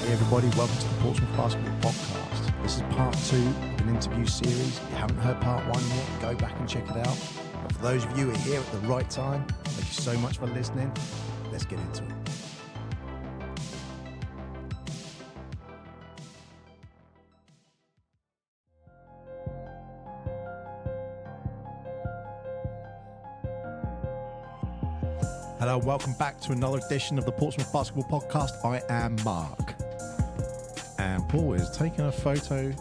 Hey everybody, welcome to the Portsmouth Basketball Podcast. This is part 2 of an interview series. If you haven't heard part 1 yet, go back and check it out. But for those of you who are here at the right time, thank you so much for listening. Let's get into it. Hello, welcome back to another edition of the Portsmouth Basketball Podcast. I am Mark. And Paul is taking a photo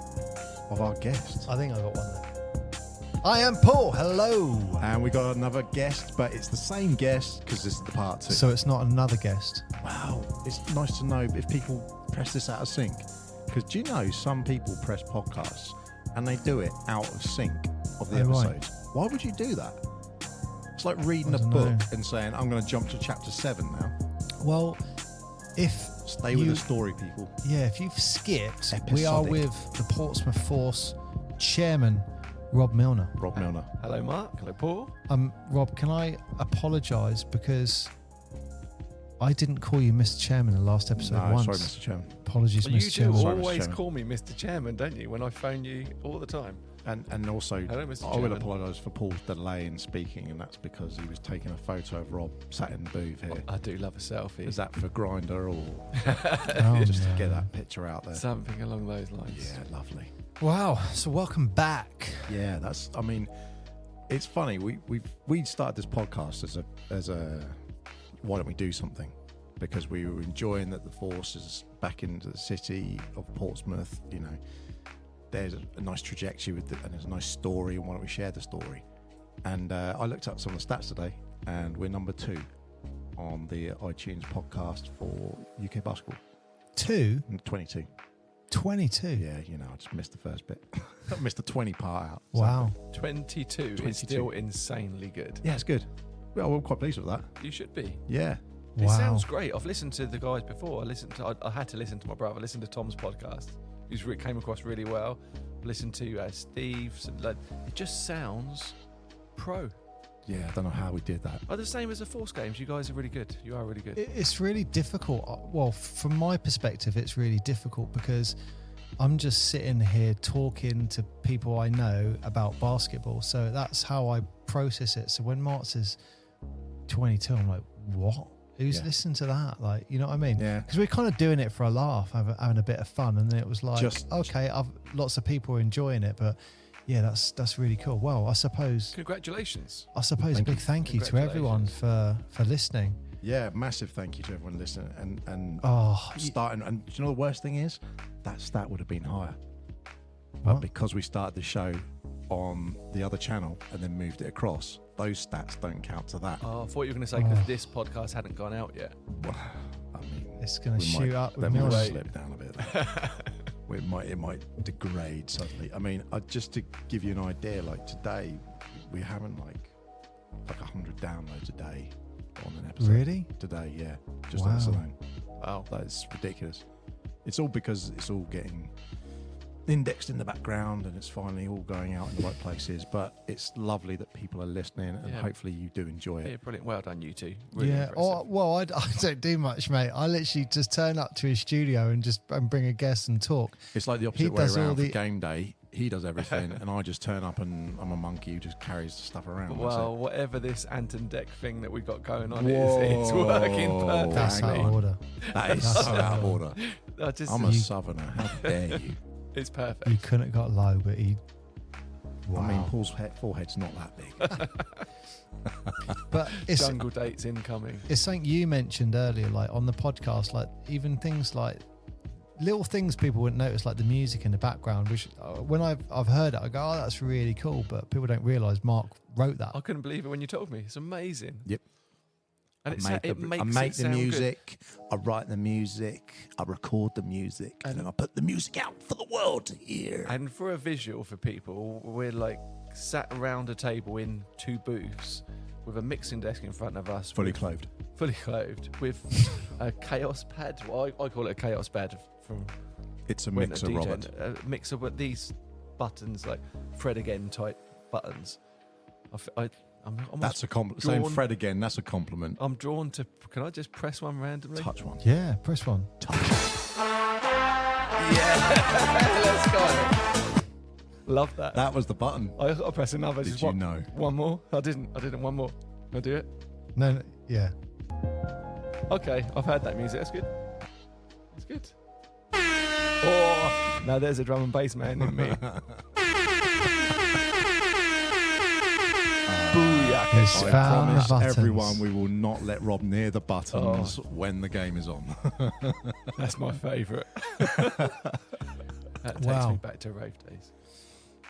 of our guest. I think I got one there. I am Paul. Hello. And we got another guest, but it's the same guest because this is the part 2. So it's not another guest. Wow. It's nice to know if people press this out of sync. Because do you know some people press podcasts and they do it out of sync of the episodes? Right. Why would you do that? It's like reading a book and saying, I'm going to jump to chapter 7 now. Well, if... Stay with the story, people. Yeah, if you've skipped, Episodic. We are with the Portsmouth Force chairman, Rob Milner. Rob Milner. Hello, Mark. Hello, Paul. Rob, can I apologise because I didn't call you Mr. Chairman in the last episode once. Sorry, Mr. Chairman. Apologies, well, Mr. Chairman. You do always call me Mr. Chairman, don't you, when I phone you all the time? And also, hello, Mr. I Chairman. will apologise for Paul's delay in speaking, and that's because he was taking a photo of Rob sat in the booth here. I do love a selfie. Is that for Grindr or just to get that picture out there? Something along those lines. Yeah, lovely. Wow, so welcome back. Yeah, it's funny. We started this podcast as a why don't we do something? Because we were enjoying that the Force is back into the city of Portsmouth, you know. There's a nice trajectory with it, and there's a nice story, and why don't we share the story? And I looked up some of the stats today, and we're number 2 on the iTunes podcast for UK basketball. 2? 22. 22? Yeah, you know, I just missed the first bit. I missed the 20 part out. Wow. 22 is still insanely good. Yeah, it's good. Well, I'm quite pleased with that. You should be. Yeah. It Wow. sounds great. I've listened to the guys before. I had to listen to my brother. I listened to Tom's podcast. It came across really well. Listened to Steve's. It just sounds pro. Yeah, I don't know how we did that. The same as the Force games. You guys are really good. You are really good. It's really difficult. Well, from my perspective, it's really difficult because I'm just sitting here talking to people I know about basketball. So that's how I process it. So when Mark says 22, I'm like, what? Who's listening to that? Like, you know what I mean? Yeah. Because we're kind of doing it for a laugh, having a bit of fun. And then it was like, okay, lots of people are enjoying it. But yeah, that's really cool. Well, I suppose... Congratulations. a big thank you to everyone for listening. Yeah, massive thank you to everyone listening and starting. And do you know the worst thing is? That stat would have been higher. But because we started the show on the other channel and then moved it across, those stats don't count to that. Oh, I thought you were going to say because this podcast hadn't gone out yet. Well, I mean, It's going to shoot up with Then we'll Milner. slip down a bit. It might degrade suddenly. I mean, just to give you an idea, like today, we're having like 100 downloads a day on an episode. Really? Today, yeah. Just on its own. Wow. That's ridiculous. It's all because it's all getting indexed in the background and it's finally all going out in the right places. But it's lovely that people are listening and hopefully you do enjoy it. Yeah, brilliant. Well done, you two. Really Yeah. impressive. I don't do much, mate. I literally just turn up to his studio and bring a guest and talk. It's like the opposite He way does all around for the- game day. He does everything and I just turn up and I'm a monkey who just carries the stuff around. Well, whatever this Anton Deck thing that we've got going on Whoa. is, it's working perfectly. That's out of order. That is so out of order. I'm a You- southerner. How dare you? It's perfect. You couldn't have got low, but he... Wow. I mean, Paul's forehead's not that big. But it's Jungle dates incoming. it's something you mentioned earlier, like on the podcast, like even things like little things people wouldn't notice, like the music in the background, which when I've heard it, I go, oh, that's really cool. But people don't realise Mark wrote that. I couldn't believe it when you told me. It's amazing. Yep. And I make the music, I write the music, I record the music, and then I put the music out for the world to hear. And for a visual for people, we're like sat around a table in 2 booths with a mixing desk in front of us. Fully clothed with a chaos pad. Well, I call it a chaos pad from... It's a mixer, DJ, Robert. A mixer with these buttons, like Fred again type buttons. I'm almost That's a compliment. Saying Fred again, that's a compliment. I'm drawn to... Can I just press one randomly? Touch one. Yeah, press one. Touch. Yeah, let's go. Love that. That was the button. I got to press another. Did Just you know? One more. I didn't. One more. Can I do it? No, yeah. Okay, I've heard that music. That's good. That's good. Oh, now there's a drum and bass man in me. Booyah. He's I found the promise buttons. everyone we will not let Rob near the buttons when the game is on. That's my favourite. That takes Wow. me back to rave days.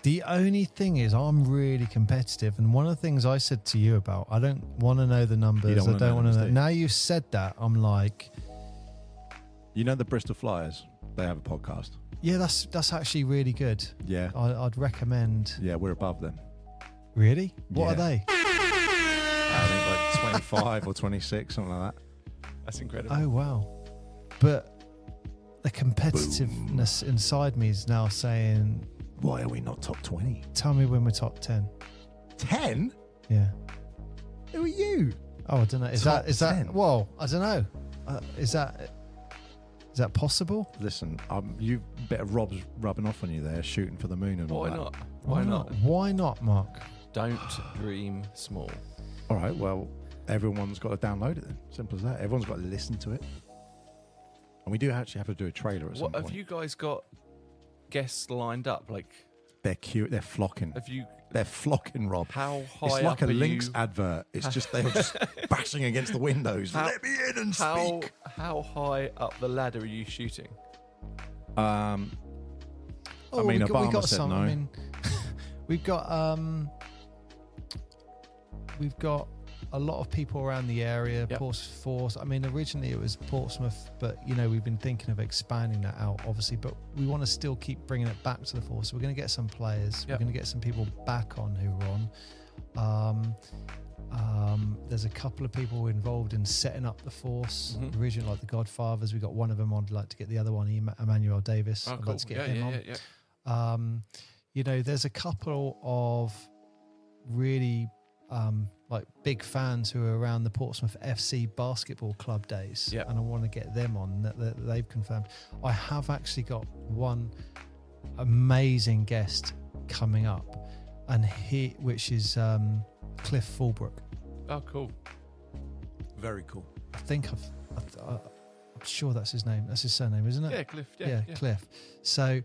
The only thing is, I'm really competitive, and one of the things I said to you about, I don't want to know the numbers. don't I wanna don't know want to numbers, know. do you? Now you've said that, I'm like, You know the Bristol Flyers? They have a podcast. yeah, that's actually really good. Yeah. I'd recommend. Yeah, we're above them. Really? What Yeah. are they? I think like 25 or 26, something like that. That's incredible. Oh wow! But the competitiveness inside me is now saying, Why are we not top 20? "Tell me when we're top 10." 10? Yeah. Who are you? Oh, I don't know. Is Top that 10? Well, I don't know. Is that possible? Listen, you bit of Rob's rubbing off on you there, shooting for the moon and all Why that. not? Why not? Why not, Mark? Don't dream small. All right, well, everyone's got to download it then. Simple as that. Everyone's got to listen to it. And we do actually have to do a trailer at some What point. have you guys got? Guests lined up? Like, They're cute. They're flocking. have you? They're flocking, Rob. How high It's like up a are Lynx you? advert. It's just they're just bashing against the windows. Let me in and speak. How high up the ladder are you shooting? I mean, Obama said no. I mean, we've got a lot of people around the area. Yep. Portsmouth Force. I mean, originally it was Portsmouth, but we've been thinking of expanding that out, obviously. But we want to still keep bringing it back to the Force. So we're going to get some players. Yep. We're going to get some people back on who are on. There's a couple of people involved in setting up the Force. Mhm. Originally, like the Godfathers. We got one of them on. I'd like to get the other one, Emmanuel Davis. Oh, I'd cool. like to get him on. Yeah. There's a couple of really like big fans who are around the Portsmouth FC basketball club days, Yep. and I want to get them on. That they've confirmed. I have actually got one amazing guest coming up, and which is Cliff Fulbrook. Oh, cool. Very cool. I think I'm sure that's his name. That's his surname, isn't it? Yeah, Cliff. Yeah. Cliff. So,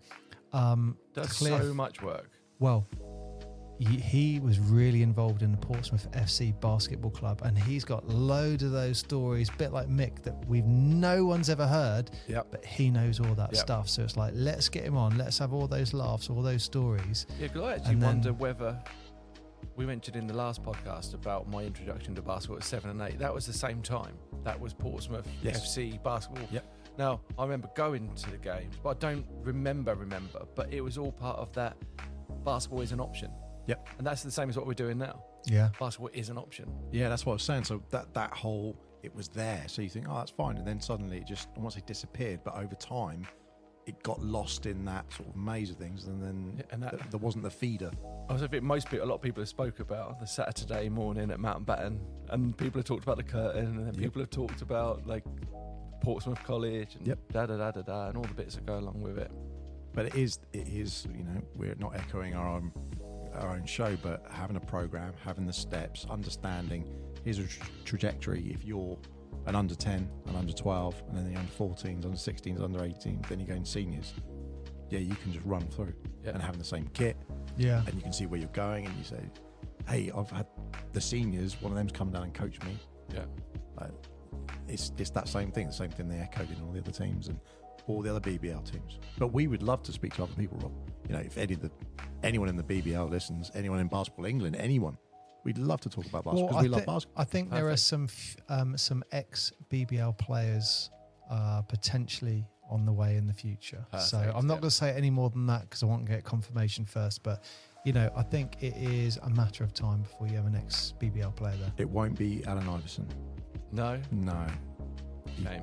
Does Cliff, so much work. well, he was really involved in the Portsmouth FC basketball club, and he's got loads of those stories, bit like Mick, that no one's ever heard, Yep. but he knows all that Yep. stuff. So it's like, let's get him on. Let's have all those laughs, all those stories. Yeah, because I actually And then- wonder whether we mentioned in the last podcast about my introduction to basketball at 7 and 8. That was the same time. That was Portsmouth Yes. FC basketball. Yep. Now, I remember going to the games, but I don't remember, but it was all part of that. Basketball is an option. Yep. And that's the same as what we're doing now. Yeah. Basketball is an option. Yeah, that's what I was saying. So that whole, it was there. So you think, oh, that's fine. And then suddenly it just, I won't say disappeared, but over time, it got lost in that sort of maze of things. And then Yeah, and that- there wasn't the feeder. I was think a lot of people have spoke about the Saturday morning at Mountbatten, and people have talked about the curtain, and then Yep. people have talked about like Portsmouth College and Yep. da da da da da, and all the bits that go along with it. But it is, we're not echoing our own show, but having a program, having the steps, understanding here's a trajectory. If you're an under 10, an under 12, and then the under 14s, under 16s, under 18s, then you go in seniors. Yeah, you can just run through and having the same kit, Yeah. and you can see where you're going, and you say, hey, I've had the seniors, one of them's come down and coached me. Yeah. Like, it's that same thing they echoed in all the other teams and all the other BBL teams. But we would love to speak to other people, Rob. If anyone in the BBL listens, anyone in Basketball England, anyone, we'd love to talk about basketball because we love basketball. I think there are some ex-BBL players potentially on the way in the future. So Perfect, I'm not yeah. going to say any more than that because I want to get confirmation first. But, I think it is a matter of time before you have an ex-BBL player there. It won't be Allen Iverson. No. No. Shame.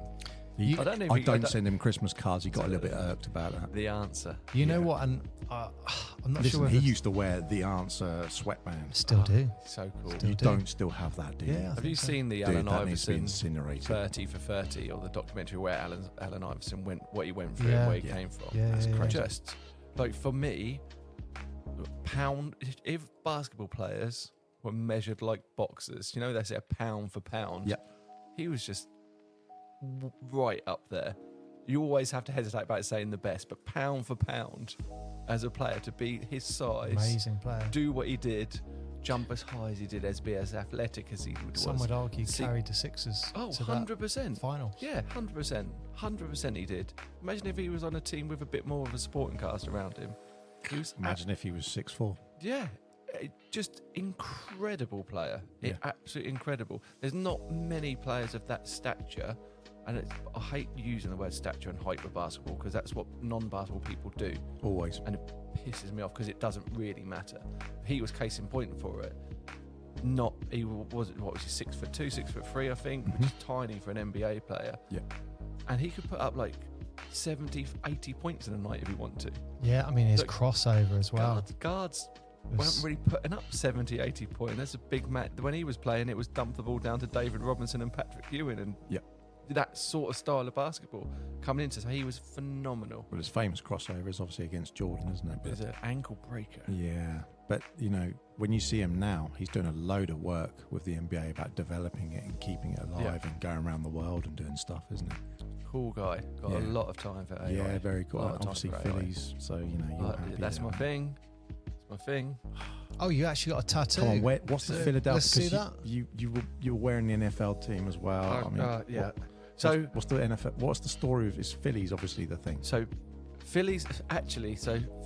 I don't send him Christmas cards. He got a little bit irked about that. The answer. You know Yeah. what? And I'm not Listen, sure. he used to wear the Answer sweatband. Still do. So cool. Still You do. don't still have that, do you? Yeah, I Have think you so. seen the Dude, Allen that needs to be Iverson incinerated. 30 for 30 or the documentary where Allen Iverson what he went through Yeah. and where he Yeah. came from? Yeah, That's yeah, yeah. crazy. Just like for me, if basketball players were measured like boxers, they say a pound for pound. Yeah. He was just right up there. You always have to hesitate about saying the best, but pound for pound, as a player, to be his size, Amazing player. do what he did, jump as high as he did, be as athletic as he was. Some would argue See- carried the Sixers Oh, to 100%. that final. Yeah, 100%. 100% he did. Imagine if he was on a team with a bit more of a supporting cast around him. He was Imagine if he was 6'4". yeah, just incredible player. Yeah. Absolutely incredible. There's not many players of that stature, and I hate using the word stature and height with basketball because that's what non-basketball people do, Always. and it pisses me off because it doesn't really matter. He was case in point for it. He was 6'2", 6'3", I think, which is tiny for an NBA player. Yeah. And he could put up like 70, 80 points in a night if he wanted to. Yeah, I mean his Look, crossover as well. Guards was- weren't really putting up 70, 80 points. That's a big match. When he was playing, it was dump the ball down to David Robinson and Patrick Ewing, and Yep. that sort of style of basketball coming into. So he was phenomenal. Well, his famous crossover is obviously against Jordan, isn't it? It was an ankle breaker. Yeah, but when you see him now, he's doing a load of work with the NBA about developing it and keeping it alive and going around the world and doing stuff, isn't it? Cool guy. Got Yeah. a lot of time for AI. Yeah, very cool. Lot of time Obviously, for AI. Phillies, so you're happy. That's there. my thing. That's my thing. Oh, you actually got a tattoo. Come on, what's the So, Philadelphia? let's see 'cause you were wearing the NFL team as well. Yeah. So what's the NFL? What's the story of his Phillies? Obviously, the thing. So Phillies, actually,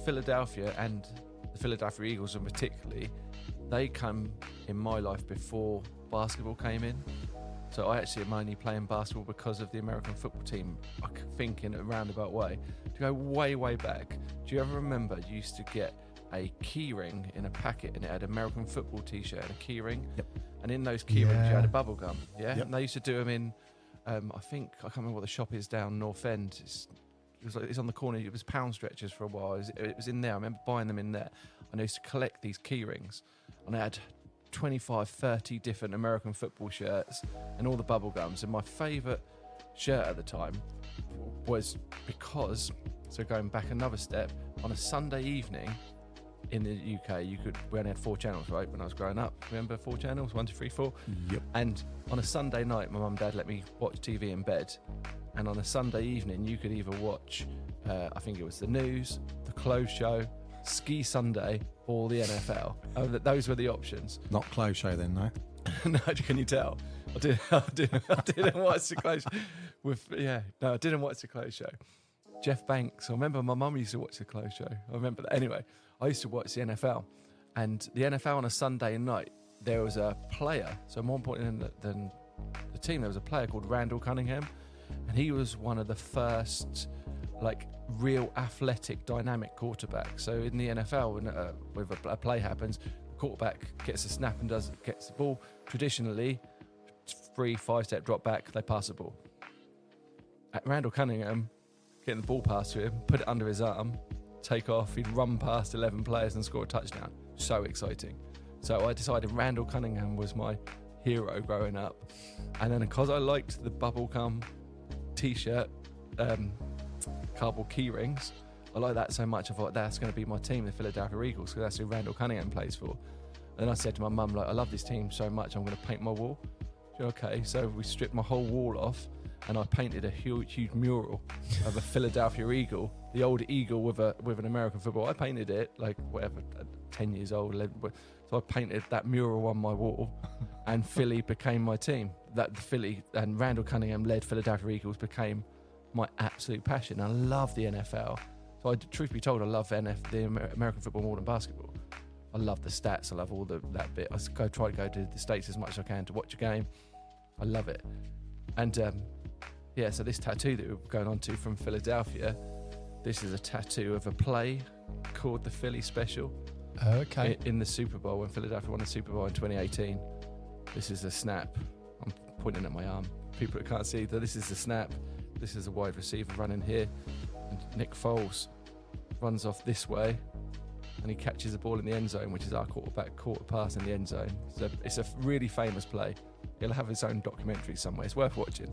Philadelphia and the Philadelphia Eagles, and particularly, they come in my life before basketball came in. So I actually am only playing basketball because of the American football team, I think, in a roundabout way. To go way, way back, do you ever remember you used to get a key ring in a packet and it had American football t-shirt and a key ring? Yep. And in those key rings you Yeah. had a bubble gum, yeah? Yep. And they used to do them in, I can't remember what the shop is down North End. It's on the corner. It was Pound Stretchers for a while. It was in there. I remember buying them in there. And I used to collect these key rings. And I had 25, 30 different American football shirts and all the bubble gums. And my favourite shirt at the time was because, so going back another step, on a Sunday evening in the UK, we only had 4 channels, right? When I was growing up, remember 4 channels, 1, 2, 3, 4? Yep. And on a Sunday night, my mum and dad let me watch TV in bed. And on a Sunday evening, you could either watch, I think it was the news, the clothes show, Ski Sunday, or the NFL. Those were the options. Not close show then, no. No, can you tell? I didn't watch the clothes show. I didn't watch the clothes show. Jeff Banks. I remember my mum used to watch the clothes show. I remember that. Anyway, I used to watch the NFL. And the NFL on a Sunday night, there was a player. So more important than the team, there was a player called Randall Cunningham. And he was one of the first, real athletic, dynamic quarterbacks. So in the NFL, when a play happens, the quarterback gets a snap and gets the ball. Traditionally, 3-5 step drop back, they pass the ball. At Randall Cunningham, getting the ball passed to him, put it under his arm, take off, he'd run past 11 players and score a touchdown. So exciting. So I decided Randall Cunningham was my hero growing up. And then because I liked the bubblegum t-shirt, cardboard key rings, I like that so much, I thought that's going to be my team, the Philadelphia Eagles, because that's who Randall Cunningham plays for. And I said to my mum, I love this team so much, I'm going to paint my wall. She said, okay, so we stripped my whole wall off and I painted a huge mural of a Philadelphia Eagle, the old eagle with an American football. I painted it, 10 years old, 11, so I painted that mural on my wall and Philly became my team. Philly and Randall Cunningham led Philadelphia Eagles became my absolute passion. I love the NFL. So truth be told, I love the American football more than basketball. I love the stats. I love all that bit. I try to go to the States as much as I can to watch a game. I love it. And so this tattoo that we're going on to from Philadelphia, this is a tattoo of a play called the Philly Special. Okay. In the Super Bowl, when Philadelphia won the Super Bowl in 2018. This is a snap. I'm pointing at my arm. People that can't see that this is the snap. This is a wide receiver running here. And Nick Foles runs off this way. and he catches the ball in the end zone, which is our quarterback quarter pass in the end zone. So it's a really famous play. He'll have his own documentary somewhere. It's worth watching.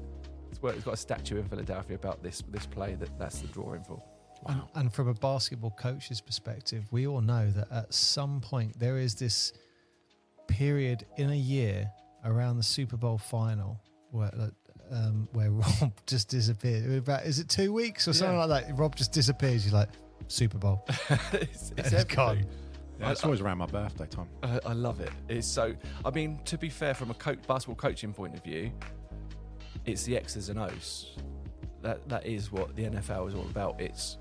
It's got a statue in Philadelphia about this play that's the drawing for. Wow. And from a basketball coach's perspective, we all know that at some point there is this period in a year around the Super Bowl final where Rob just disappeared. Is it 2 weeks or something like that? Rob just disappears. You're like, Super Bowl. it's gone. Yeah, it's always around my birthday time. I love it. It's so. I mean, to be fair, from a basketball coaching point of view, it's the X's and O's. That is what the NFL is all about. It's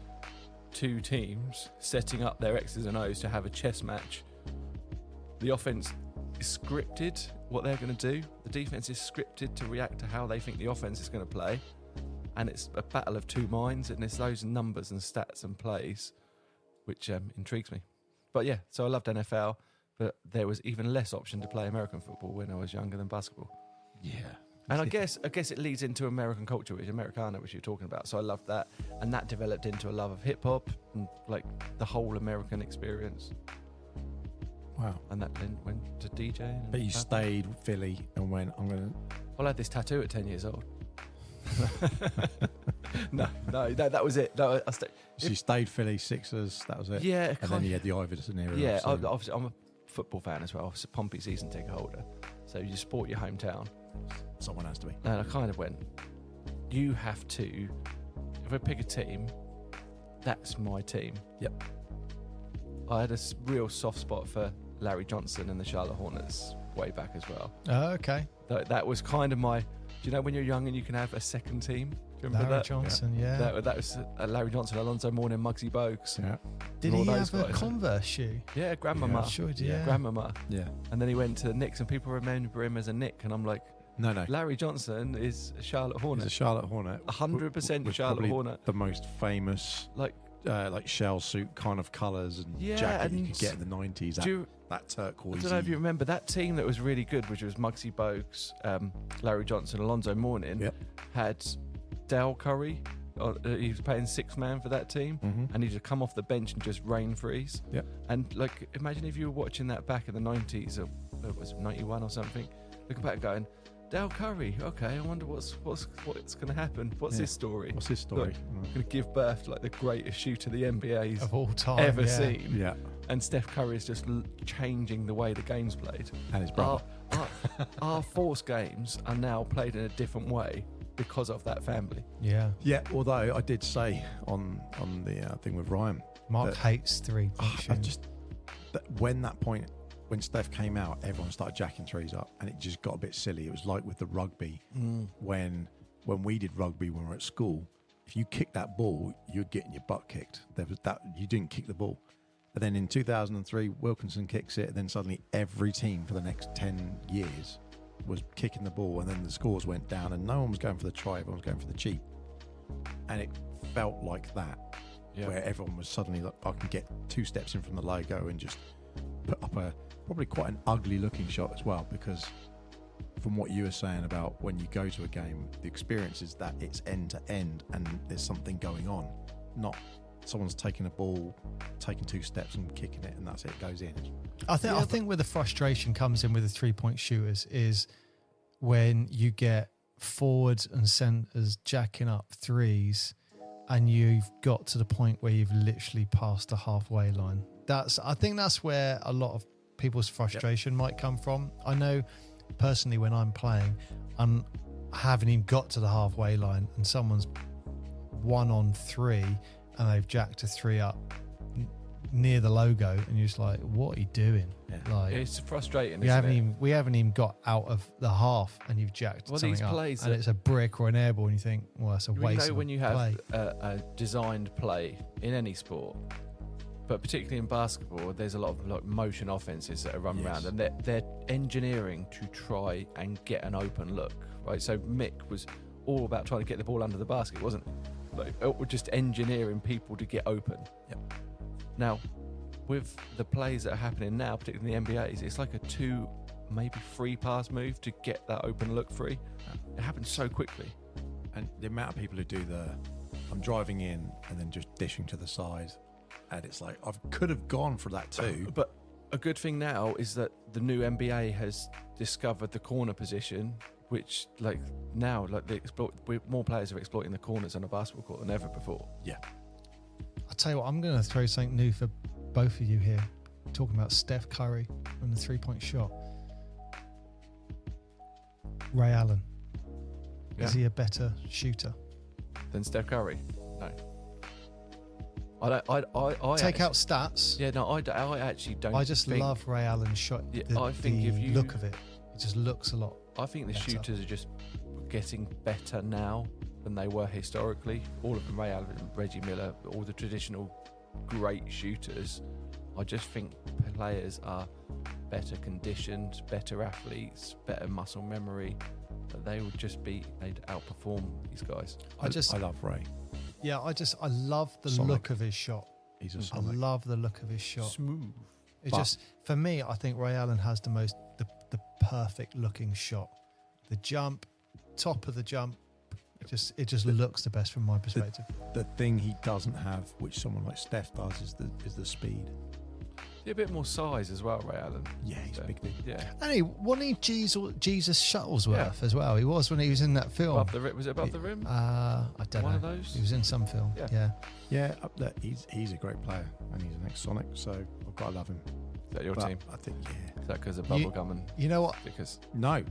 two teams setting up their X's and O's to have a chess match. The offense is scripted what they're going to do. The defense is scripted to react to how they think the offense is going to play. And it's a battle of two minds, and it's those numbers and stats and plays which intrigues me. But yeah, so I loved NFL, but there was even less option to play American football when I was younger than basketball. Yeah. And I guess it leads into American culture, which Americana, which you're talking about. So I loved that, and that developed into a love of hip hop and like the whole American experience. Wow. And that then went to DJ. But you stayed Philly and went, I'm going to... Well, I had this tattoo at 10 years old. No, that was it. No, So you stayed Philly, Sixers, that was it? Yeah. And then you had the Iverson era. Yeah, obviously I'm a football fan as well. I was a Pompey season ticket holder. So you support your hometown. Someone has to be. And I kind of went, you have to, if I pick a team, that's my team. Yep. I had a real soft spot for Larry Johnson and the Charlotte Hornets way back as well. Oh, okay. That was kind of my, do you know when you're young and you can have a second team? Do you remember Larry that? Johnson, yeah. That was Larry Johnson, Alonzo Mourning, Muggsy Bogues. Yeah. Did all he those have a guys. Converse shoe? Yeah, Grandmama. Yeah, sure, yeah. Grandmama. Yeah. And then he went to the Knicks, and people remember him as a Knick, and I'm like, No. Larry Johnson is a Charlotte Hornet. He's a Charlotte Hornet. 100% With Charlotte probably Hornet. The most famous, Like shell suit kind of colours and Yeah, jacket you and could get in the 90s. That turquoise. I don't know if you remember that team that was really good, which was Muggsy Bogues, Larry Johnson, Alonzo Mourning, Yep. had Dale Curry. He was playing sixth man for that team, and he'd just come off the bench and just rain freeze. Yep. And like, imagine if you were watching that back in the 90s, or it was 91 or something, looking back going, Dale Curry, okay, I wonder what's going to happen. What's his story? What's his story? Going to give birth to like the greatest shooter the NBA's Of all time. ever yeah. seen. Yeah. And Steph Curry is just changing the way the game's played. And his brother. Our Force games are now played in a different way because of that family. Yeah. Yeah, although I did say on the thing with Ryan, Mark hates three. when Steph came out, everyone started jacking threes up, and it just got a bit silly. It was like with the rugby, when we did rugby when we were at school, if you kicked that ball, you'd get your butt kicked. There was that you didn't kick the ball. And then in 2003, Wilkinson kicks it, and then suddenly every team for the next 10 years was kicking the ball, and then the scores went down, and no one was going for the try, everyone was going for the cheap. And it felt like that, where everyone was suddenly like, I can get 2 steps in from the logo and just put up probably quite an ugly looking shot as well, because from what you were saying about when you go to a game, the experience is that it's end to end and there's something going on, not someone's taking a ball, taking 2 steps and kicking it, and that's it, goes in. I think where the frustration comes in with the 3-point shooters is when you get forwards and centres jacking up threes and you've got to the point where you've literally passed the halfway line. I think that's where a lot of people's frustration might come from. I know personally when I'm playing, I haven't even got to the halfway line and someone's 1-on-3 and they've jacked a 3 up near the logo, and you're just like, what are you doing? Yeah. Like, It's frustrating. we haven't even got out of the half, and you've jacked something these up, plays and it's a brick or an air ball, and you think, well, that's a waste. You know, when you play. have a designed play in any sport, but particularly in basketball, there's a lot of like motion offenses that are run around, and they're engineering to try and get an open look, right? So Mick was all about trying to get the ball under the basket, wasn't it? Like, just engineering people to get open. Yep. Now, with the plays that are happening now, particularly in the NBA, it's like a 2, maybe 3 pass move to get that open look free. It happens so quickly. And the amount of people who do I'm driving in and then just dishing to the side, and it's like I could have gone for that too. But a good thing now is that the new NBA has discovered the corner position, which now more players are exploiting the corners on a basketball court than ever before. Yeah. I'll tell you what, I'm going to throw something new for both of you here. Talking about Steph Curry and the 3-point shot. Ray Allen. Is he a better shooter than Steph Curry? No. I take out stats. Yeah, no, I actually don't. I just love Ray Allen's shot. Yeah, I think if you look of it, it just looks a lot. I think the better. shooters are just getting better now than they were historically. All of them, Ray Allen, Reggie Miller, all the traditional great shooters. I just think players are better conditioned, better athletes, better muscle memory. But they'd outperform these guys. I love Ray. Yeah, I love the Sonic. look of his shot. He's a Sonic. I love the look of his shot. Smooth. For me, I think Ray Allen has the perfect looking shot. The jump, top of the jump, it just looks the best from my perspective. The thing he doesn't have, which someone like Steph does, is the speed. A bit more size as well, Ray Allen. Yeah, he's a big dude. Yeah. And wasn't he Jesus Shuttlesworth as well? He was when he was in that film. Above the rim. Was it above the rim? I don't know. One of those? He was in some film. Yeah. Yeah, up there. He's a great player, and he's an ex-Sonic, so I've got to love him. Is that your team? I think, yeah. Is that because of bubblegum and You know what? because No,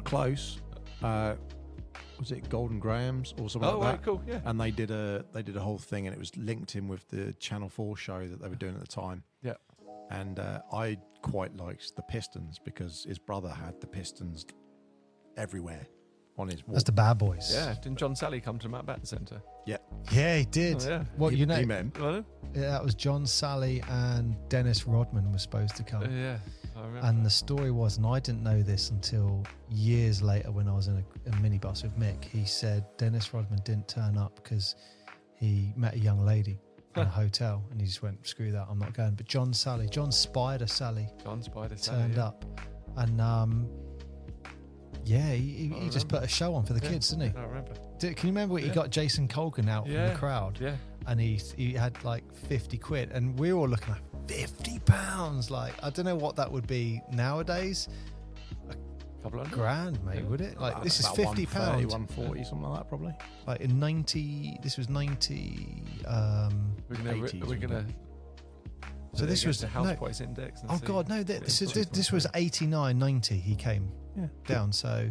close. Was it Golden Grahams or something like that? Right, cool, yeah. And they did a whole thing, and it was linked in with the Channel 4 show that they were doing at the time. Yeah. And I quite liked the Pistons because his brother had the Pistons everywhere on his wall. That's the bad boys. Yeah, didn't John Sally come to Mountbatten Centre? Yeah. Yeah, he did. Oh, yeah. What He met him. Well, Yeah, that was John Sally and Dennis Rodman was supposed to come. yeah, I remember. And the story was, and I didn't know this until years later when I was in a minibus with Mick, he said Dennis Rodman didn't turn up because he met a young lady in a hotel and he just went, screw that, I'm not going. But John Spider Sally turned up. And he just put a show on for the kids, didn't he? I remember. Can you remember he got Jason Colgan out from the crowd? Yeah. And he had like 50 quid and we were all looking like £50. Like, I don't know what that would be nowadays. Couple of Grand, mate, would it? Like, this is about £50. 140, something like that, probably. Like in 90, this was 90. We're gonna. So this was the house price index. And Oh see. God, no! This was 89, 90. He came down. So,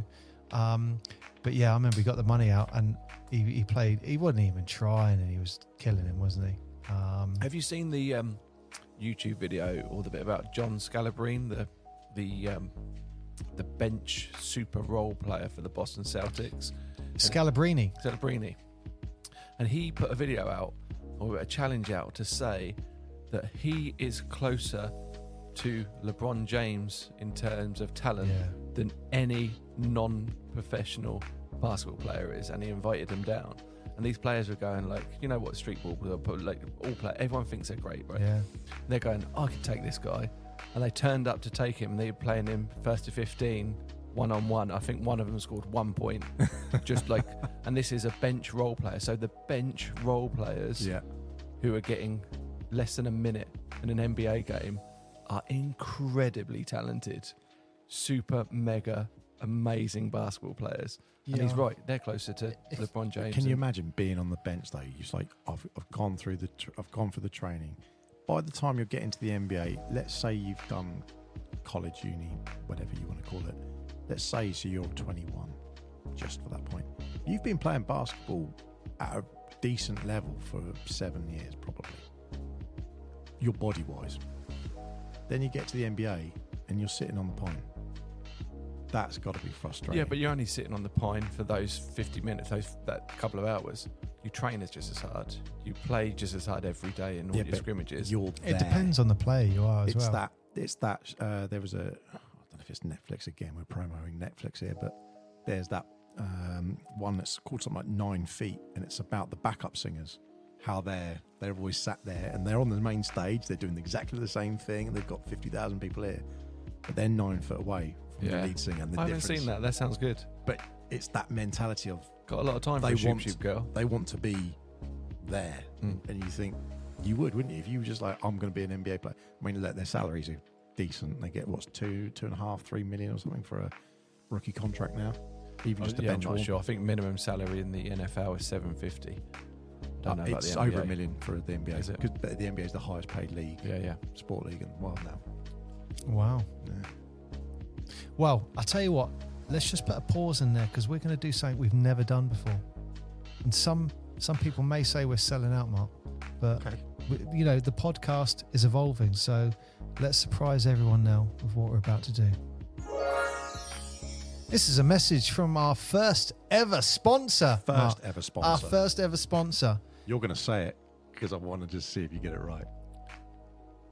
but yeah, I remember he got the money out and he played. He wasn't even trying, and he was killing him, wasn't he? Have you seen the YouTube video or the bit about John Scalabrine, the bench super role player for the Boston Celtics? Scalabrini. And he put a video out, or a challenge out, to say that he is closer to LeBron James in terms of talent than any non-professional basketball player is, and he invited them down. And these players were going like, you know what, street ball, like all play, everyone thinks they're great, right? Yeah. And they're going, I could take this guy, and they turned up to take him, and they were playing him 1st to 15. 1-on-1. I think one of them scored 1 point. Just like, and this is a bench role player. So the bench role players who are getting less than a minute in an NBA game are incredibly talented, super mega amazing basketball players. And he's right, they're closer to LeBron James. Can you imagine being on the bench though? You're just like, I've gone for the training. By the time you're getting to the NBA, let's say you've done college, uni, whatever you want to call it. Let's say so you're 21, just for that point. You've been playing basketball at a decent level for 7 years, probably. Your body-wise. Then you get to the NBA and you're sitting on the pine. That's got to be frustrating. Yeah, but you're only sitting on the pine for those 50 minutes, that couple of hours. You train as just as hard. You play just as hard every day in all your scrimmages. It depends on the player you are as well. There was a... I don't know if it's Netflix again. We're promoting Netflix here, but there's that one that's called something like 9 Feet, and it's about the backup singers, how they're always sat there and they're on the main stage. They're doing exactly the same thing, and they've got 50,000 people here, but they're 9 foot away from the lead singer. And I haven't seen that. That sounds good. But it's that mentality of got a lot of time for a shoot girl. They want to be there, and you think You would, wouldn't you? If you were just like, I'm going to be an NBA player. I mean, their salaries are decent. They get, what's 2.5, 3 million or something for a rookie contract now? Even just a bench I'm not warm. sure. I think minimum salary in the NFL is $750. Don't know about It's the over NBA. $1 million for the NBA. Is it? Because the NBA is the highest paid league, Yeah. sport league in the world now. Wow. Yeah. Well, I tell you what, let's just put a pause in there because we're going to do something we've never done before. And some people may say we're selling out, Mark, but Okay. you know, the podcast is evolving. So let's surprise everyone now with what we're about to do. This is a message from our first ever sponsor. Mark. Ever sponsor. Our first ever sponsor, You're going to say it because I want to just see if you get it right.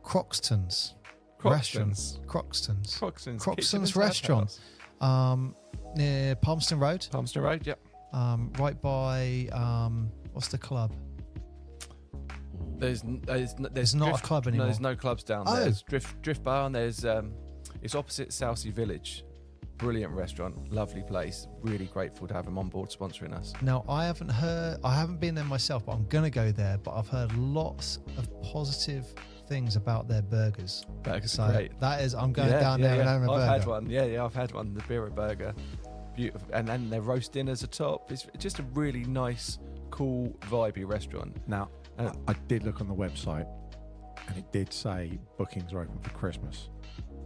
Croxton's. Croxton's. Croxton's. Croxton's. Croxton's restaurant. Near Palmerston Road. Palmerston Road, yep. Right by what's the club? There's not a club anymore. No, there's no clubs down Oh. there. There's Drift Bar, and there's it's opposite Southsea Village. Brilliant restaurant, lovely place. Really grateful to have them on board sponsoring us. Now I haven't been there myself, but I'm gonna go there. But I've heard lots of positive things about their burgers. Burgers So are great. that is, I'm going down there and having a burger. I've had one. Yeah, I've had one. The Biro burger, beautiful, and then their roast dinners are top. It's just a really nice, cool, vibey restaurant. Now, I did look on the website and it did say bookings are open for Christmas.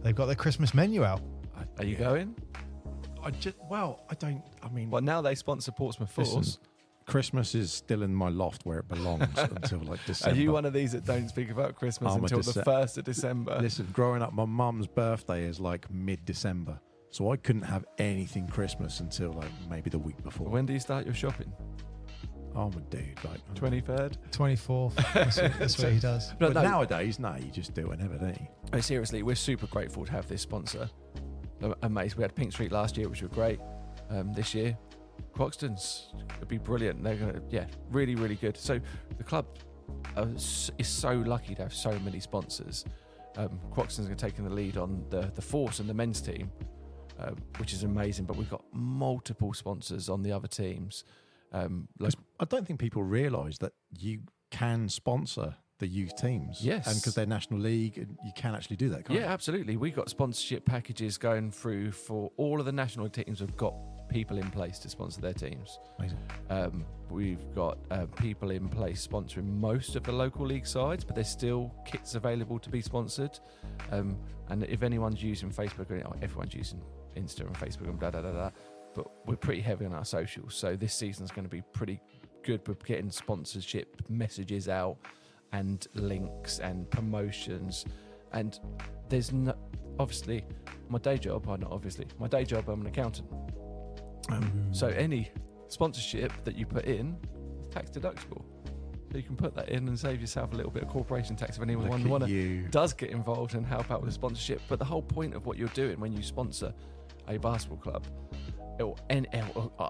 They've got their Christmas menu out. Are you going? I mean, Well, now they sponsor Portsmouth Force. listen, Christmas is still in my loft where it belongs until like Are December. you one of these that don't speak about Christmas I'm a until the Dece- 1st of December? Listen, growing up, my mum's birthday is like mid-December. So I couldn't have anything Christmas until like maybe the week before. When do you start your shopping? I'm a dude. Like 23rd? 24th. That's what he does. But no. nowadays, no, you just do it whenever, don't you? No, seriously, we're super grateful to have this sponsor. Amazing. We had Pink Street last year, which were great. This year, Croxton's would be brilliant. They're gonna, really, really good. So the club is so lucky to have so many sponsors. Croxton's going to take in the lead on the Force and the men's team, which is amazing. But we've got multiple sponsors on the other teams. I don't think people realise that you can sponsor the youth teams. Yes. And because they're National League, and you can actually do that, can't you? Yeah, absolutely. We've got sponsorship packages going through for all of the national teams. Have got people in place to sponsor their teams. Amazing. We've got people in place sponsoring most of the local league sides, but there's still kits available to be sponsored. And if anyone's using Facebook, everyone's using Insta and Facebook and blah, blah, blah, blah, but we're pretty heavy on our socials. So this season's going to be pretty good with getting sponsorship messages out and links and promotions. And there's no, obviously, my day job, I'm an accountant. So any sponsorship that you put in is tax deductible. So you can put that in and save yourself a little bit of corporation tax if anyone does get involved and help out with the sponsorship. But the whole point of what you're doing when you sponsor a basketball club or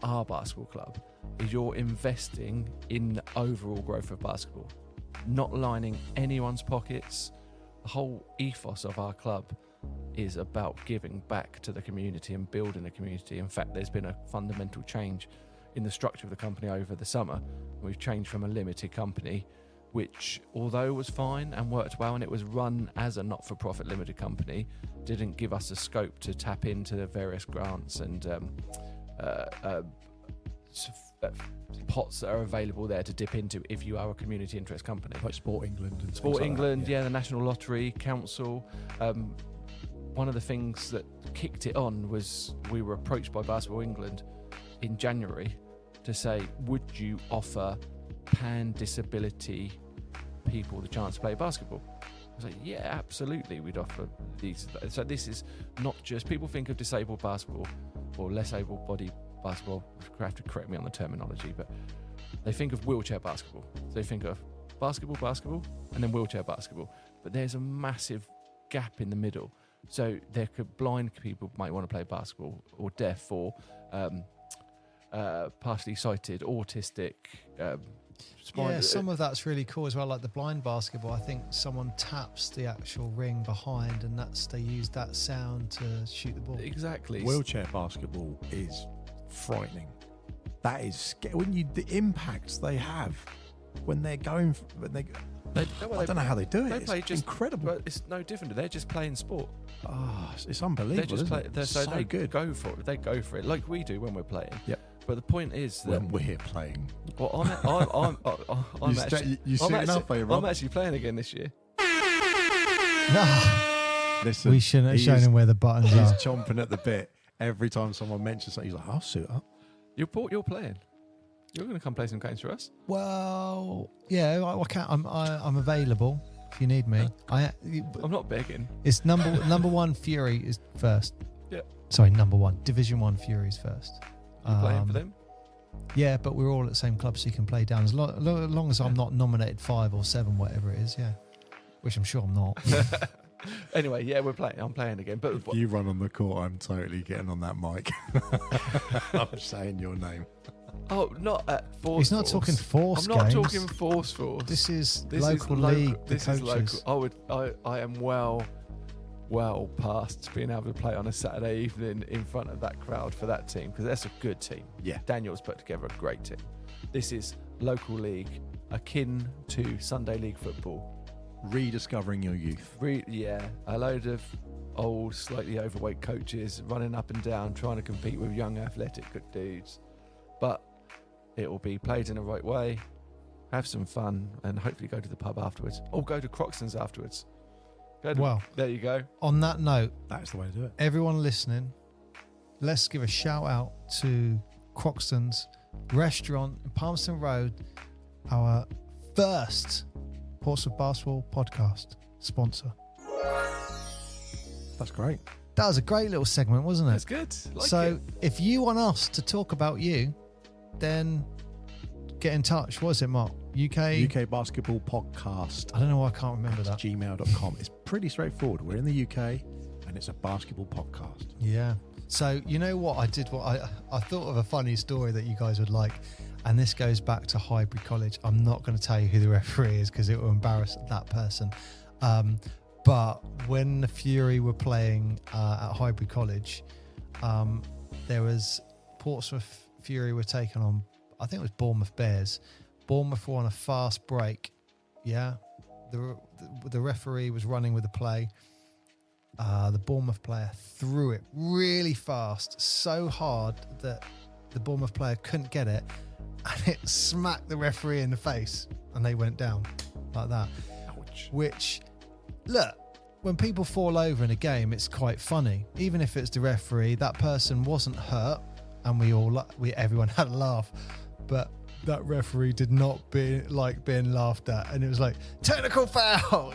our basketball club is you're investing in the overall growth of basketball, not lining anyone's pockets. The whole ethos of our club is about giving back to the community and building a community. In fact, there's been a fundamental change in the structure of the company over the summer. We've changed from a limited company, which, although was fine and worked well, and it was run as a not-for-profit limited company, didn't give us a scope to tap into the various grants and pots that are available there to dip into if you are a community interest company. Like Sport England and Sport things like England, that, the National Lottery Council. One of the things that kicked it on was we were approached by Basketball England in January to say, would you offer pan-disability people the chance to play basketball? I was like, yeah, absolutely, we'd offer these. So this is not just, people think of disabled basketball or less able-bodied basketball, you have to correct me on the terminology, but they think of wheelchair basketball. So they think of basketball, and then wheelchair basketball. But there's a massive gap in the middle. So there could blind people might want to play basketball, or deaf, or partially sighted, autistic. Some of that's really cool as well. Like the blind basketball, I think someone taps the actual ring behind, and they use that sound to shoot the ball. Exactly. Wheelchair basketball is frightening. That is scary. The impacts they have when they're going. I don't know how they do it. They It's play just incredible. But it's no different. They're just playing sport. Oh, it's unbelievable. They're so they good. Go for it. They go for it like we do when we're playing. Yep. But the point is that When we're playing. well, I'm actually playing again this year. Listen, We shouldn't have shown him where the buttons He's are. chomping at the bit every time someone mentions something. He's like, "I'll suit up." You're playing. You're going to come play some games for us. Well, yeah, I can't. I'm available if you need me. I'm not begging. It's number one. Fury is first. Yeah. Sorry, number one. Division 1 Fury is first. You playing for them? Yeah, but we're all at the same club, so you can play down as long as I'm not nominated 5 or 7, whatever it is. Yeah, which I'm sure I'm not. Anyway, yeah, we're playing. I'm playing again. But If you run on the court, I'm totally getting on that mic. I'm saying your name. oh, not at Force. He's not Force. talking Force I'm not games. talking Force. This is This local is league. This the is coaches. local. I am well past being able to play on a Saturday evening in front of that crowd for that team, because that's a good team. Yeah. Daniel's put together a great team. This is local league, akin to Sunday League football. Rediscovering your youth. A load of old, slightly overweight coaches running up and down, trying to compete with young, athletic good dudes. But it will be played in the right way, have some fun, and hopefully go to the pub afterwards. Or go to Croxton's afterwards. Well, there you go. On that note, That's the way to do it. everyone listening, let's give a shout out to Croxton's restaurant in Palmerston Road, our first Portsmouth Basketball podcast sponsor. That's great. That was a great little segment, wasn't it? That's good. So if you want us to talk about you, then get in touch. What is it, Mark? UK Basketball Podcast. I don't know why I can't remember that. gmail.com. It's pretty straightforward. We're in the UK and it's a basketball podcast. Yeah. So you know what I did? I thought of a funny story that you guys would like, and this goes back to Highbury College. I'm not going to tell you who the referee is because it will embarrass that person. But when the Fury were playing at Highbury College, there was Portsmouth Fury were taking on, I think it was Bournemouth Bears. Bournemouth were on a fast break. Yeah. The referee was running with the play. The Bournemouth player threw it really fast, so hard that the Bournemouth player couldn't get it, and it smacked the referee in the face, and they went down like that. Ouch. Which, look, when people fall over in a game, it's quite funny. Even if it's the referee, that person wasn't hurt, and everyone had a laugh, but that referee did not like being laughed at, and it was like technical foul.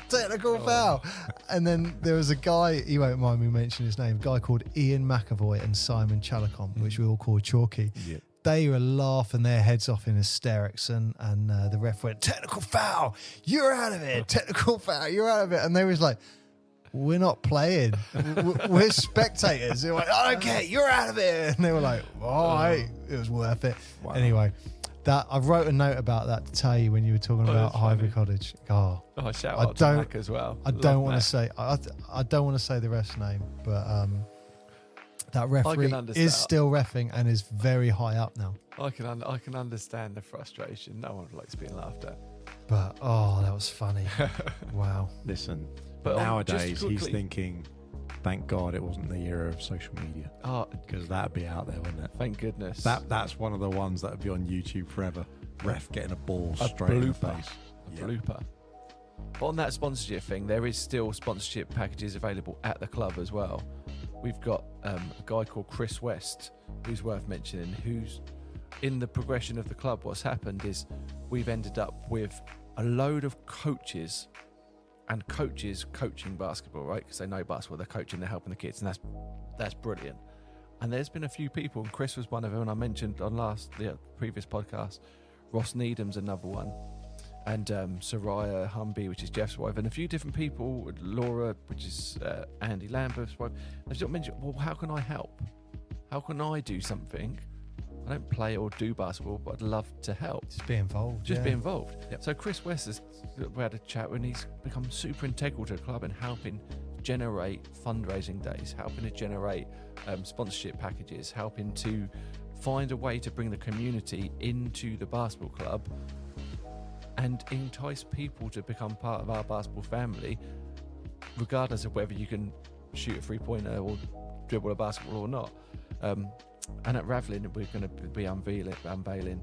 And then there was a guy, he won't mind me mentioning his name, a guy called Ian McAvoy and Simon Chalicon, which we all call Chalky. Yep. They were laughing their heads off in hysterics, and the ref went, technical foul, you're out of it. Technical foul, you're out of it. And they was like, we're not playing. We're spectators. They were like, I don't care, you're out of it. And they were like, all right, it was worth it. Wow. Anyway, that I wrote a note about that to tell you when you were talking about Highbury College. Oh, shout out to Mac as well. I don't want to say I don't want to say the ref's name, but that referee is still reffing and is very high up now. I can understand the frustration. No one likes being laughed at. But that was funny. Wow. Listen, But nowadays just he's quickly- thinking, thank God it wasn't the era of social media, because that'd be out there, wouldn't it? Thank goodness. That's one of the ones that would be on YouTube forever. Ref getting a ball straight in the blooper. face. A blooper. But on that sponsorship thing, there is still sponsorship packages available at the club as well. We've got a guy called Chris West, who's worth mentioning, who's in the progression of the club. What's happened is we've ended up with a load of coaches and coaches coaching basketball, right? Because they know basketball, they're coaching, they're helping the kids, and that's brilliant. And there's been a few people, and Chris was one of them, and I mentioned on the previous podcast, Ross Needham's another one, and Soraya Humby, which is Jeff's wife, and a few different people, Laura, which is Andy Lamberth's wife. They just mentioned, well, how can I help? How can I do something? I don't play or do basketball, but I'd love to help. Just be involved. Be involved. Yep. So Chris West we had a chat, and he's become super integral to the club and helping generate fundraising days, helping to generate sponsorship packages, helping to find a way to bring the community into the basketball club and entice people to become part of our basketball family, regardless of whether you can shoot a three-pointer or dribble a basketball or not. And at Ravelin, we're going to be unveiling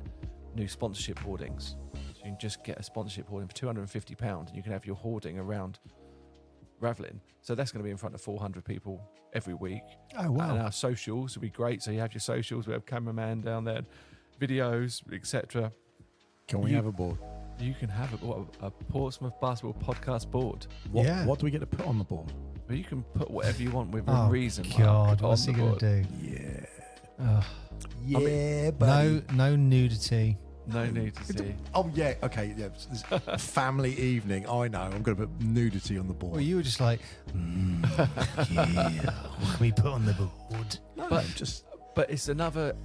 new sponsorship hoardings. So you can just get a sponsorship hoarding for £250 and you can have your hoarding around Ravelin. So that's going to be in front of 400 people every week. Oh, wow. And our socials will be great. So you have your socials, we have cameraman down there, videos, etc. Can we have a board? You can have a Portsmouth basketball podcast board. What do we get to put on the board? But you can put whatever you want with Oh, reason. God, Mark, what's on he the going to board. do? Yeah. Yeah, No nudity. No nudity. Oh, yeah. Okay. Yeah. It's family evening. I know. I'm going to put nudity on the board. Well, you were just like, yeah, what can we put on the board? No, But- just But it's another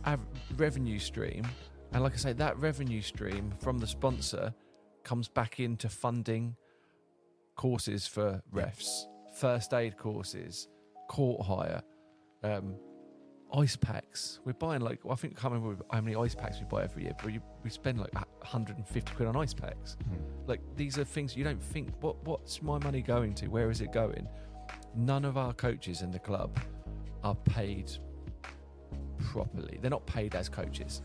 revenue stream. And like I say, that revenue stream from the sponsor comes back into funding courses for refs, first aid courses, court hire, ice packs. We're buying I think I can't remember how many ice packs we buy every year, but we spend like 150 quid on ice packs. Like, these are things you don't think, what's my money going to? Where is it going? None of our coaches in the club are paid properly. They're not paid as coaches.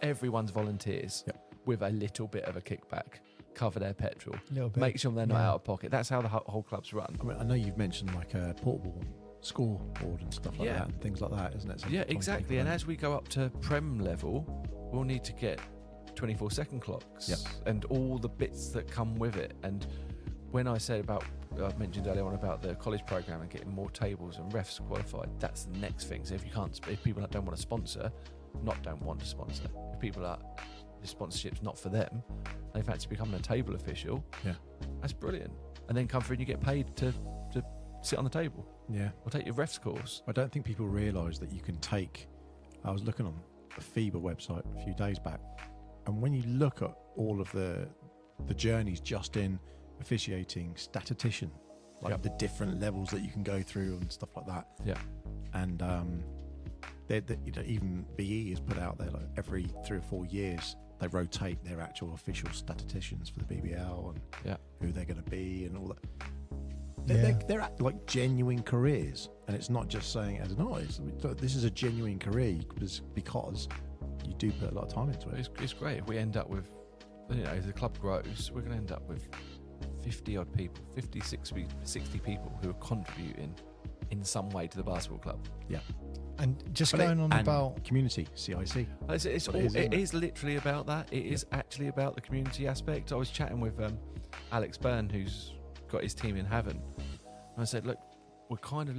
Everyone's volunteers with a little bit of a kickback, cover their petrol, Little bit. make sure they're not Yeah. out of pocket. That's how the whole club's run. I mean, I know you've mentioned like a portable scoreboard and stuff like Yeah. that and things like that, isn't it? So Yeah, trying to exactly. think And of as we go up to Prem level, we'll need to get 24-second clocks and all the bits that come with it. And when I said I mentioned earlier on about the college program and getting more tables and refs qualified, that's the next thing. So if people don't want to sponsor, if people are, the sponsorship's not for them, they fancy becoming a table official, that's brilliant. And then come through and you get paid to sit on the table Yeah. or take your refs course. I don't think people realise that you can take. I was looking on the FIBA website a few days back, and when you look at all of the journeys just in officiating, statistician, like the different levels that you can go through and stuff like that. Yeah. And even BE has put out there like every 3 or 4 years they rotate their actual official statisticians for the BBL and who they're going to be and all that. They're like genuine careers, and it's not just saying as this is a genuine career because you do put a lot of time into it. It's great if we end up with, as the club grows, we're going to end up with 50 odd people, 50, 60 people who are contributing in some way to the basketball club. Yeah. And just going on about community, CIC. It is literally about that. It is actually about the community aspect. I was chatting with Alex Byrne, who's got his team in Havant, and I said, look, we're kind of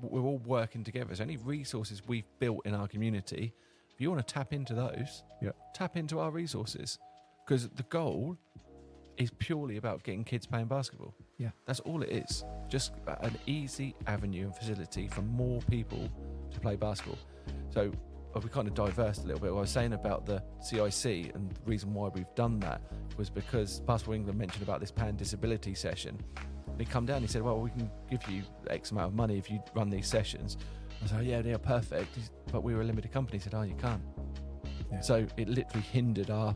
we're all working together. So any resources we've built in our community, if you want to tap into those, tap into our resources, because the goal is purely about getting kids playing basketball. Yeah. That's all it is. Just an easy avenue and facility for more people to play basketball. So we kind of diversed a little bit. What I was saying about the CIC, and the reason why we've done that was because Basketball England mentioned about this pan disability session. And he come down and he said, well, we can give you X amount of money if you run these sessions. I was like, yeah, perfect. But we were a limited company. He said, oh, you can't. Yeah. So it literally hindered our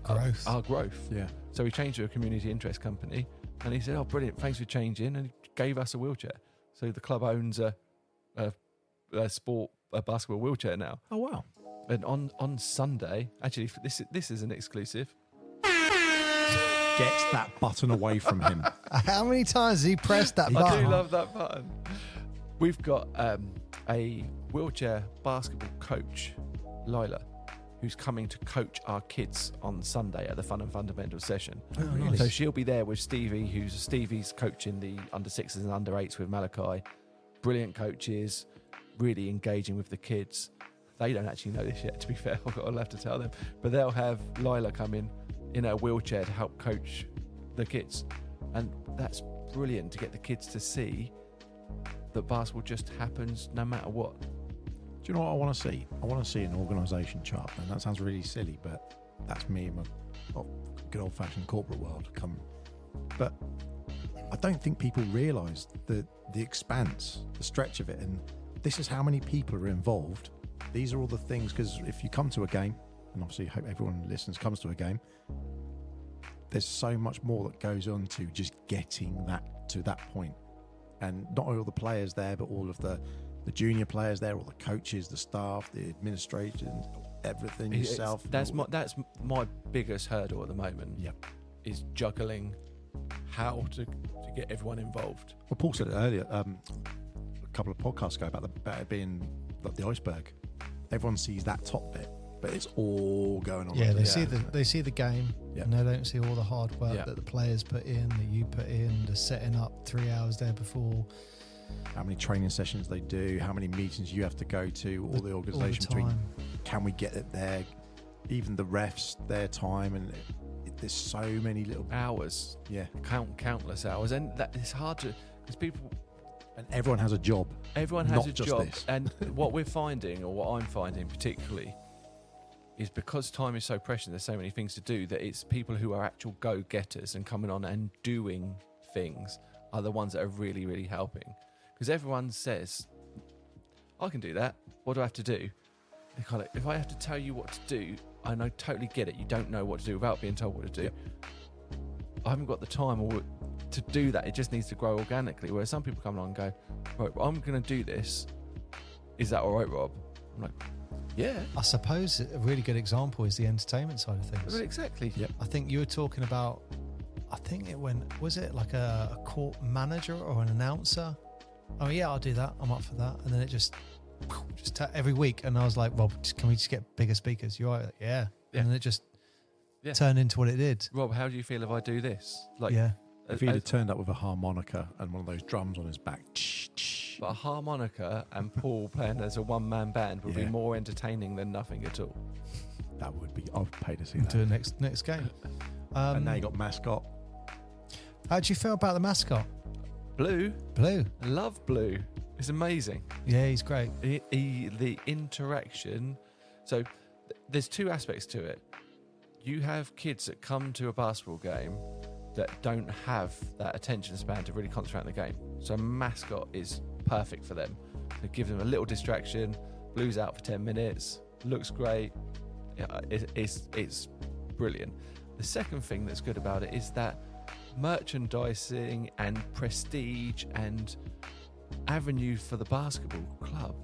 growth. Yeah. So we changed to a community interest company, and he said, oh, brilliant, thanks for changing, and he gave us a wheelchair. So the club owns a basketball wheelchair now. Oh, wow. And on Sunday, actually, this is an exclusive. Get that button away from him. how many times has he pressed that I button? do love that button. We've got a wheelchair basketball coach, Lila, who's coming to coach our kids on Sunday at the Fun and Fundamental session. Oh, really? So she'll be there with Stevie, Stevie's coaching the under 6s and under 8s with Malachi. Brilliant coaches, really engaging with the kids. They don't actually know this yet, to be fair. I'll have to tell them. But they'll have Lila come in a wheelchair to help coach the kids. And that's brilliant to get the kids to see that basketball just happens no matter what. Do you know what I want to see? I want to see an organisation chart, and that sounds really silly, but that's me in my good old-fashioned corporate world. But I don't think people realise the expanse, the stretch of it, and this is how many people are involved. These are all the things, because if you come to a game, and obviously I hope everyone who listens comes to a game, there's so much more that goes on to just getting that to that point. And not only all the players there, but all of the junior players there, all the coaches, the staff, the administration, everything yourself. That's my biggest hurdle at the moment. Yep. Is juggling how to get everyone involved. Well, Paul said it earlier, a couple of podcasts ago, about it being like the iceberg. Everyone sees that top bit, but it's all going on. Yeah, they underneath. see the game, and they don't see all the hard work that the players put in, that you put in, the setting up 3 hours there before. How many training sessions they do, how many meetings you have to go to, all the organisation between. Can we get it there? Even the refs, their time, and there's so many little hours. Yeah, countless hours, and that it's hard to because people. And everyone has a job. Everyone has a job, this. And what we're finding, or what I'm finding particularly, is because time is so precious, there's so many things to do, that it's people who are actual go-getters and coming on and doing things are the ones that are really, really helping. Because everyone says, I can do that. What do I have to do? They kind of, if I have to tell you what to do, I totally get it. You don't know what to do without being told what to do. Yep. I haven't got the time to do that. It just needs to grow organically. Whereas some people come along and go, right, well, I'm going to do this. Is that all right, Rob? I'm like, yeah. I suppose a really good example is the entertainment side of things. Well, exactly. Yep. I think you were talking about, was it like a court manager or an announcer? Oh yeah, I'll do that. I'm up for that. And then it just every week. And I was like, Rob, can we just get bigger speakers? You're right. Yeah. And then it just turned into what it did. Rob, how do you feel if I do this? Like, if he'd have turned up with a harmonica and one of those drums on his back. But a harmonica and Paul playing as a one-man band would be more entertaining than nothing at all. That would be. I'd pay to see that. Do the next game. And now you got mascot. How do you feel about the mascot? Blue. Blue. I love Blue. It's amazing. Yeah, he's great. The interaction. So there's two aspects to it. You have kids that come to a basketball game that don't have that attention span to really concentrate on the game. So a mascot is perfect for them. It gives them a little distraction. Blue's out for 10 minutes. Looks great. It's brilliant. The second thing that's good about it is that merchandising and prestige and avenue for the basketball club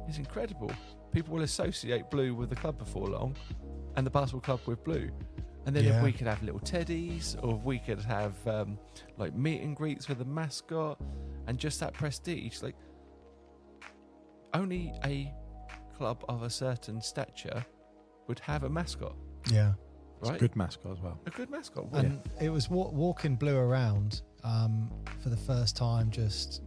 is incredible. People will associate Blue with the club before long, and the basketball club with Blue. And then if we could have little teddies, or if we could have like meet and greets with the mascot, and just that prestige, like only a club of a certain stature would have a mascot. Yeah. Right? It's a good mascot as well. A good mascot. And it was walking Blue around for the first time, just,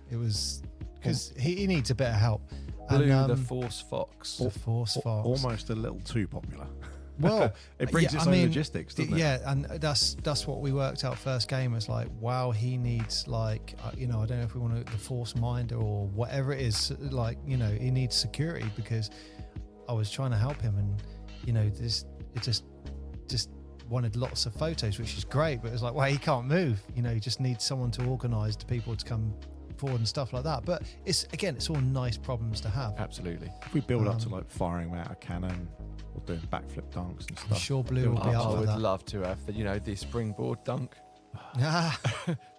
it was because he needs a bit of help. Blue, and, the Force Fox. The Force Fox. Almost a little too popular. Well, it brings its own logistics, doesn't it? Yeah, and that's what we worked out first game. It's like, wow, he needs like, I don't know if we want the Force Minder or whatever it is. Like, he needs security, because I was trying to help him, and it just wanted lots of photos, which is great, but it's like, well, he can't move. He just needs someone to organise the people to come forward and stuff like that. But it's all nice problems to have. Absolutely. If we build up to like firing him out a cannon or doing backflip dunks and stuff, I'm sure Blue will be up I for would that. love to have the springboard dunk,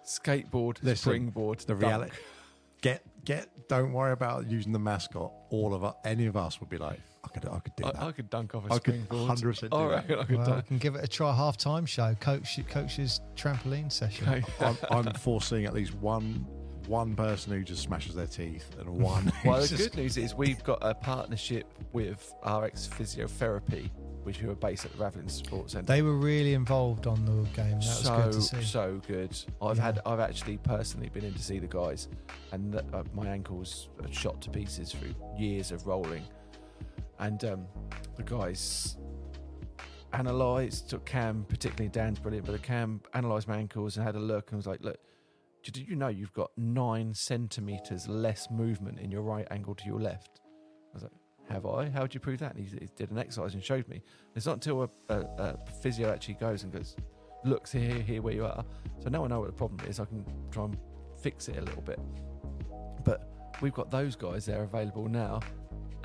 skateboard, springboard. The reality. Don't worry about using the mascot. Any of us would be like, I could do that. I could dunk off a springboard. 100% do that. I could I can give it a try. Half-time show, coach's trampoline session. I'm foreseeing at least one person who just smashes their teeth, and one. Well, the good news is we've got a partnership with RX Physiotherapy, who are based at the Ravelin Sports Centre. They were really involved on the game. That was good to see. So good. I've actually personally been in to see the guys, and my ankles are shot to pieces through years of rolling. And the guys took Cam, particularly Dan's brilliant, but Cam analysed my ankles and had a look and was like, look, did you know you've got 9 centimetres less movement in your right ankle to your left? I was like, have I? How would you prove that? And he did an exercise and showed me. It's not until a physio actually goes and goes, looks here where you are. So now I know what the problem is. I can try and fix it a little bit. But we've got those guys there available now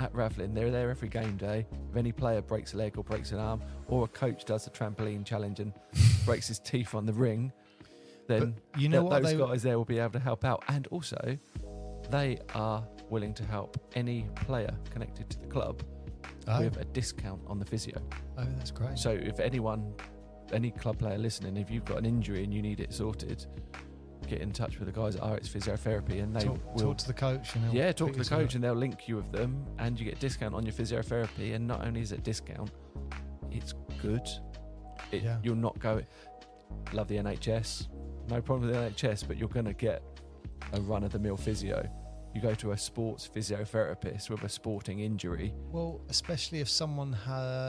at Ravelin. They're there every game day. If any player breaks a leg or breaks an arm, or a coach does a trampoline challenge and breaks his teeth on the ring, then But you know what those guys there will be able to help out. And also, they are willing to help any player connected to the club with a discount on the physio. Oh, that's great. So if any club player listening, if you've got an injury and you need it sorted, get in touch with the guys at RX Physiotherapy, and they will talk to the coach. And talk to the coach, and they'll link you with them, and you get a discount on your physiotherapy. And not only is it a discount, it's good. You'll not go. Love the NHS, no problem with the NHS, but you're going to get a run-of-the-mill physio. You go to a sports physiotherapist with a sporting injury. Well, especially if someone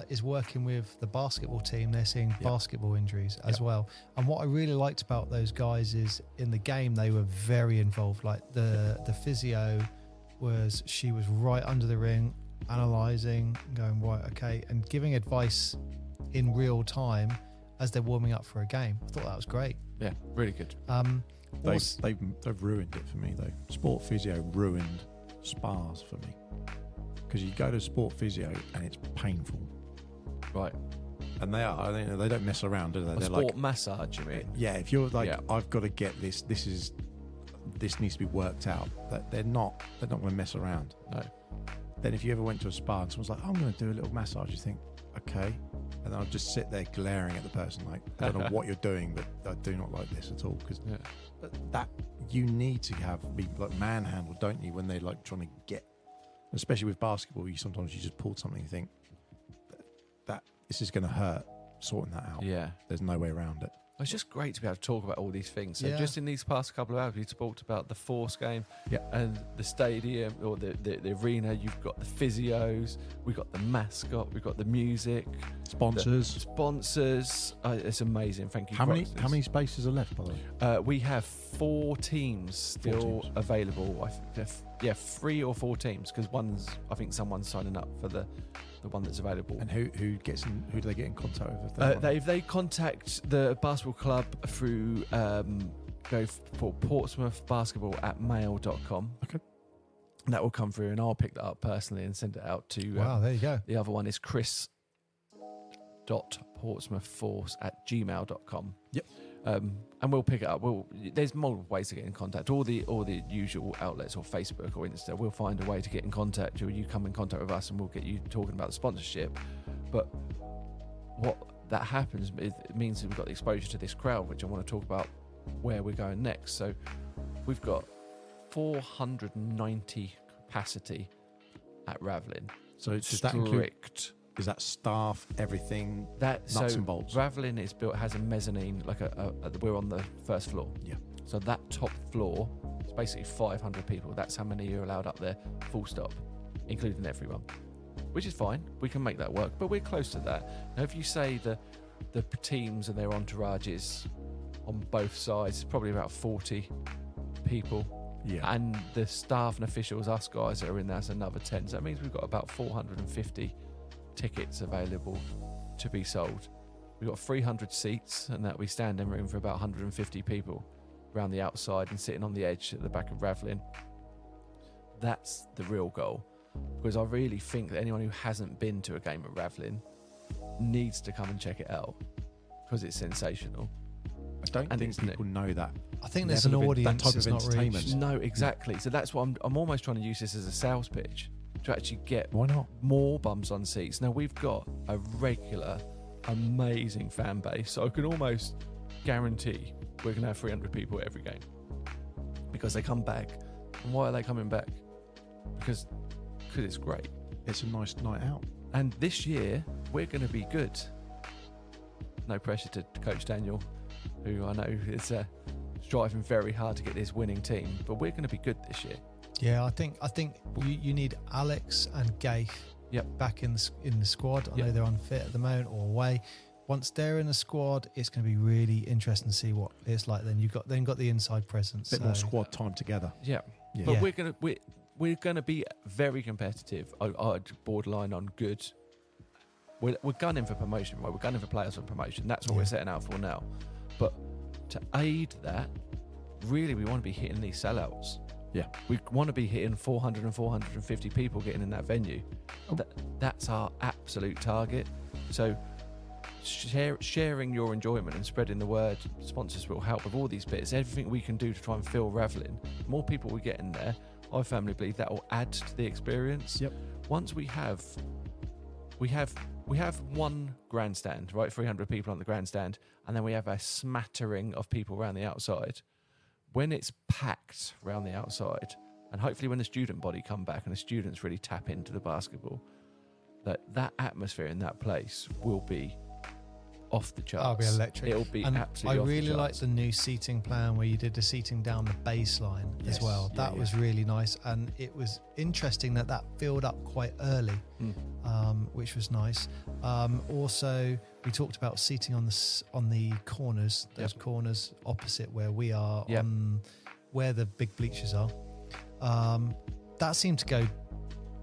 is working with the basketball team, they're seeing basketball injuries as well. And what I really liked about those guys is in the game, they were very involved. Like the physio she was right under the ring, analysing, going, right, okay, and giving advice in real time as they're warming up for a game. I thought that was great. Yeah, really good. They've ruined it for me though. Sport physio ruined spas for me, because you go to sport physio and it's painful, right? And they don't mess around, do they? They're sport like massage, you mean? Yeah, if you're like, I've got to get this needs to be worked out. That they're not going to mess around. No. Then if you ever went to a spa and someone's like, I'm going to do a little massage, you think, okay. And then I'll just sit there glaring at the person like, I don't know what you're doing, but I do not like this at all. Because that you need to be like manhandled, don't you? When they're like trying to get, especially with basketball, sometimes you just pull something and think that this is going to hurt. Sorting that out. Yeah, there's no way around it. It's just great to be able to talk about all these things. So just in these past couple of hours, we talked about the Force game and the stadium or the arena. You've got the physios, we've got the mascot, we've got the music, sponsors. It's amazing. Thank you. How many spaces are left, by the way? We have 4 teams still available. 3 or 4 teams, because I think someone's signing up for the one that's available. And who do they get in contact with? If they contact the basketball club through go for Portsmouth Basketball at mail.com. Okay. And that will come through, and I'll pick that up personally and send it out to wow, there you go. The other one is chris.portsmouthforce@gmail.com. Yep. And we'll pick it up. There's multiple ways to get in contact. All the usual outlets, or Facebook or Insta. We'll find a way to get in contact. Or you come in contact with us, and we'll get you talking about the sponsorship. But what that happens, it means that we've got the exposure to this crowd, which I want to talk about where we're going next. So we've got 490 capacity at Ravelin. So does that include? Is that staff, everything, nuts and bolts? Ravelin is built, has a mezzanine, we're on the first floor. Yeah. So that top floor is basically 500 people. That's how many you're allowed up there, full stop, including everyone, which is fine. We can make that work, but we're close to that. Now, if you say the teams and their entourages on both sides, it's probably about 40 people. Yeah. And the staff and officials, us guys that are in there, that's another 10. So that means we've got about 450 tickets available to be sold. We've got 300 seats, and that we stand in room for about 150 people around the outside and sitting on the edge at the back of Ravelin. That's the real goal, because I really think that anyone who hasn't been to a game at Ravelin needs to come and check it out, because it's sensational. I don't think people know that. I think there's an audience that type of entertainment. No, exactly. So that's what I'm almost trying to use this as a sales pitch to actually get more bums on seats. Now, we've got a regular, amazing fan base, so I can almost guarantee we're going to have 300 people at every game, because they come back. And why are they coming back? Because it's great. It's a nice night out. And this year, we're going to be good. No pressure to Coach Daniel, who I know is striving very hard to get this winning team, but we're going to be good this year. Yeah, I think you need Alex and Gaith back in the squad. I know they're unfit at the moment or away. Once they're in the squad, it's going to be really interesting to see what it's like. Then you've got the inside presence. Bit more squad time together. Yeah. But we're gonna be very competitive. I'd borderline on good. We're gunning for promotion, right? We're gunning for players for promotion. That's what we're setting out for now. But to aid that, really, we want to be hitting these sellouts. Yeah. We want to be hitting 400 and 450 people getting in that venue. That's our absolute target. So sharing your enjoyment and spreading the word. Sponsors will help with all these bits. Everything we can do to try and fill Ravelin. The more people we get in there, I firmly believe that will add to the experience. Yep. Once we have one grandstand, right? 300 people on the grandstand, and then we have a smattering of people around the outside. When it's packed around the outside, and hopefully when the student body come back and the students really tap into the basketball, that atmosphere in that place will be off the charts. That'll be electric. It'll be and absolutely I off really the like charts. the new seating plan where you did the seating down the baseline as Yes. well. Yeah, That was really nice, and it was interesting that filled up quite early, which was nice. Also, we talked about seating on the corners, those corners opposite where we are, Yep. on where the big bleachers are. That seemed to go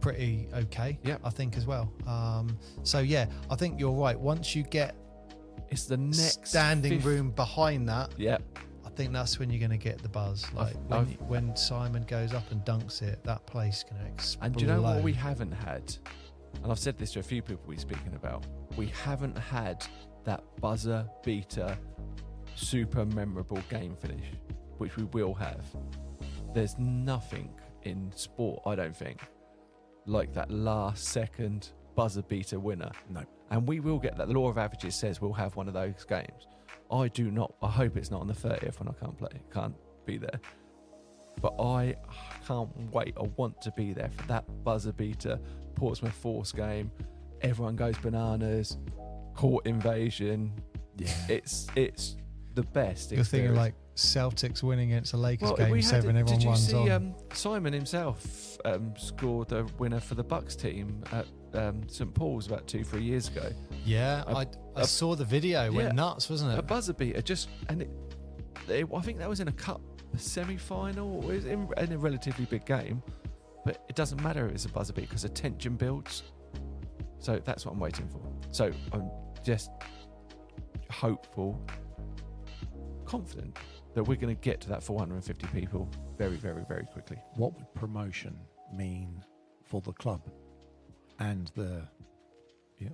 pretty okay, Yep. I think, as well. So yeah, I think you're right. Once you get It's the next standing room behind that, Yeah, I think that's when you're going to get the buzz. Like when Simon goes up and dunks it, that place is going to explode. and do you know what we haven't had? And I've said this to a few people we're speaking about. We haven't had that buzzer beater, super memorable game finish, which we will have. There's nothing in sport, I don't think, like that last second buzzer beater winner. No. And we will get that. The law of averages says we'll have one of those games. I do not. I hope it's not on the 30th when I can't be there. But I can't wait. I want to be there for that buzzer beater Portsmouth Force game. Everyone goes bananas. Court invasion. Yeah. It's the best. You're thinking experience. like Celtics winning against a Lakers Well, game we had 7, it- everyone Did you runs see on. Simon himself scored a winner for the Bucks team at St Paul's about 2-3 years ago? Yeah, I saw the video. It went yeah, nuts, wasn't A it? buzzer beater, I think that was in a cup semi-final. It was in a relatively big game, but it doesn't matter if it's a buzzer beater because the tension builds. So that's what I'm waiting for. So I'm just hopeful, confident that we're going to get to that 450 people very, very, very quickly. What would promotion mean for the club and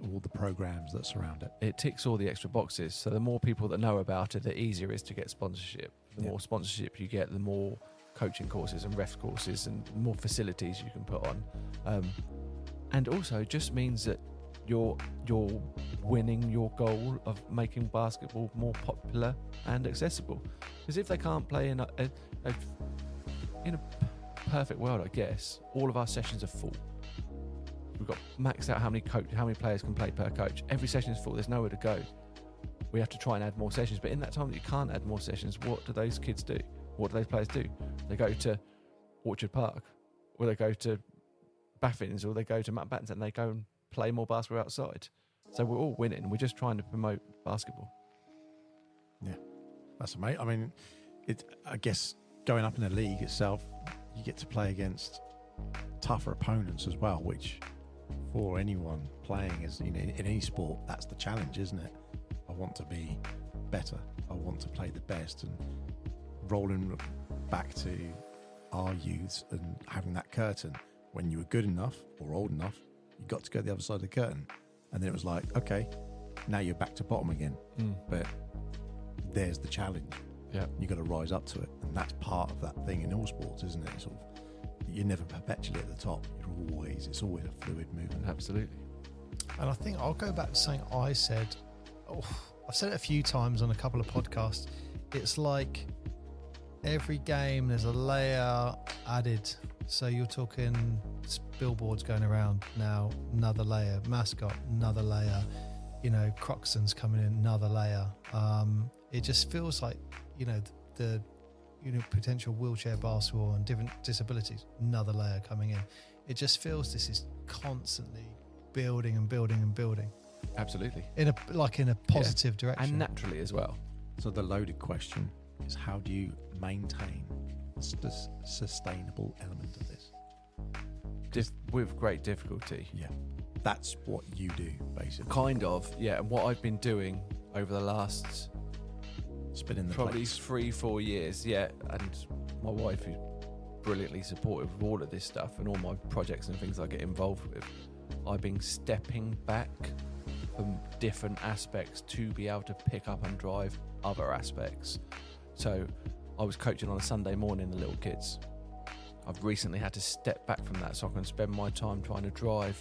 all the programs that surround it? It ticks all the extra boxes. So the more people that know about it, the easier it is to get sponsorship. The Yeah. more sponsorship you get, the more coaching courses and ref courses and more facilities you can put on. And also it just means that you're winning your goal of making basketball more popular and accessible. Because if they can't play in a perfect world, I guess, all of our sessions are full. We've got maxed out how many players can play per coach. Every session is full. There's nowhere to go. We have to try and add more sessions. But in that time that you can't add more sessions, what do those kids do? What do those players do? They go to Orchard Park, or they go to Baffins, or they go to Mountbatten, and they go and play more basketball outside. So we're all winning. We're just trying to promote basketball. Yeah, that's amazing. I mean, I guess going up in the league itself, you get to play against tougher opponents as well, which for anyone playing in any sport, that's the challenge, isn't it? I want to be better. I want to play the best. And rolling back to our youths and having that curtain, when you were good enough or old enough, you got to go the other side of the curtain. And then it was like, okay, now you're back to bottom again. But there's the challenge. Yeah. You got to rise up to it. And that's part of that thing in all sports, isn't it? Sort of, you're never perpetually at the top. It's always a fluid movement. Absolutely. And I think I'll go back to something I said. I've said it a few times on a couple of podcasts. It's like every game there's a layer added. So you're talking billboards going around now, another layer, mascot, another layer, Croxton's coming in, another layer. It just feels like, the potential wheelchair basketball and different disabilities, another layer coming in. It just feels this is constantly building and building and building. Absolutely. In a positive direction. And naturally as well. So the loaded question is, how do you maintain the sustainable element of this? With great difficulty. Yeah, that's what you do, basically. Kind of, yeah. And what I've been doing over the last Spinning the probably plates. 3-4 years, yeah. And my wife, who's brilliantly supportive of all of this stuff and all my projects and things I get involved with, I've been stepping back from different aspects to be able to pick up and drive other aspects. So I was coaching on a Sunday morning the little kids. I've recently had to step back from that so I can spend my time trying to drive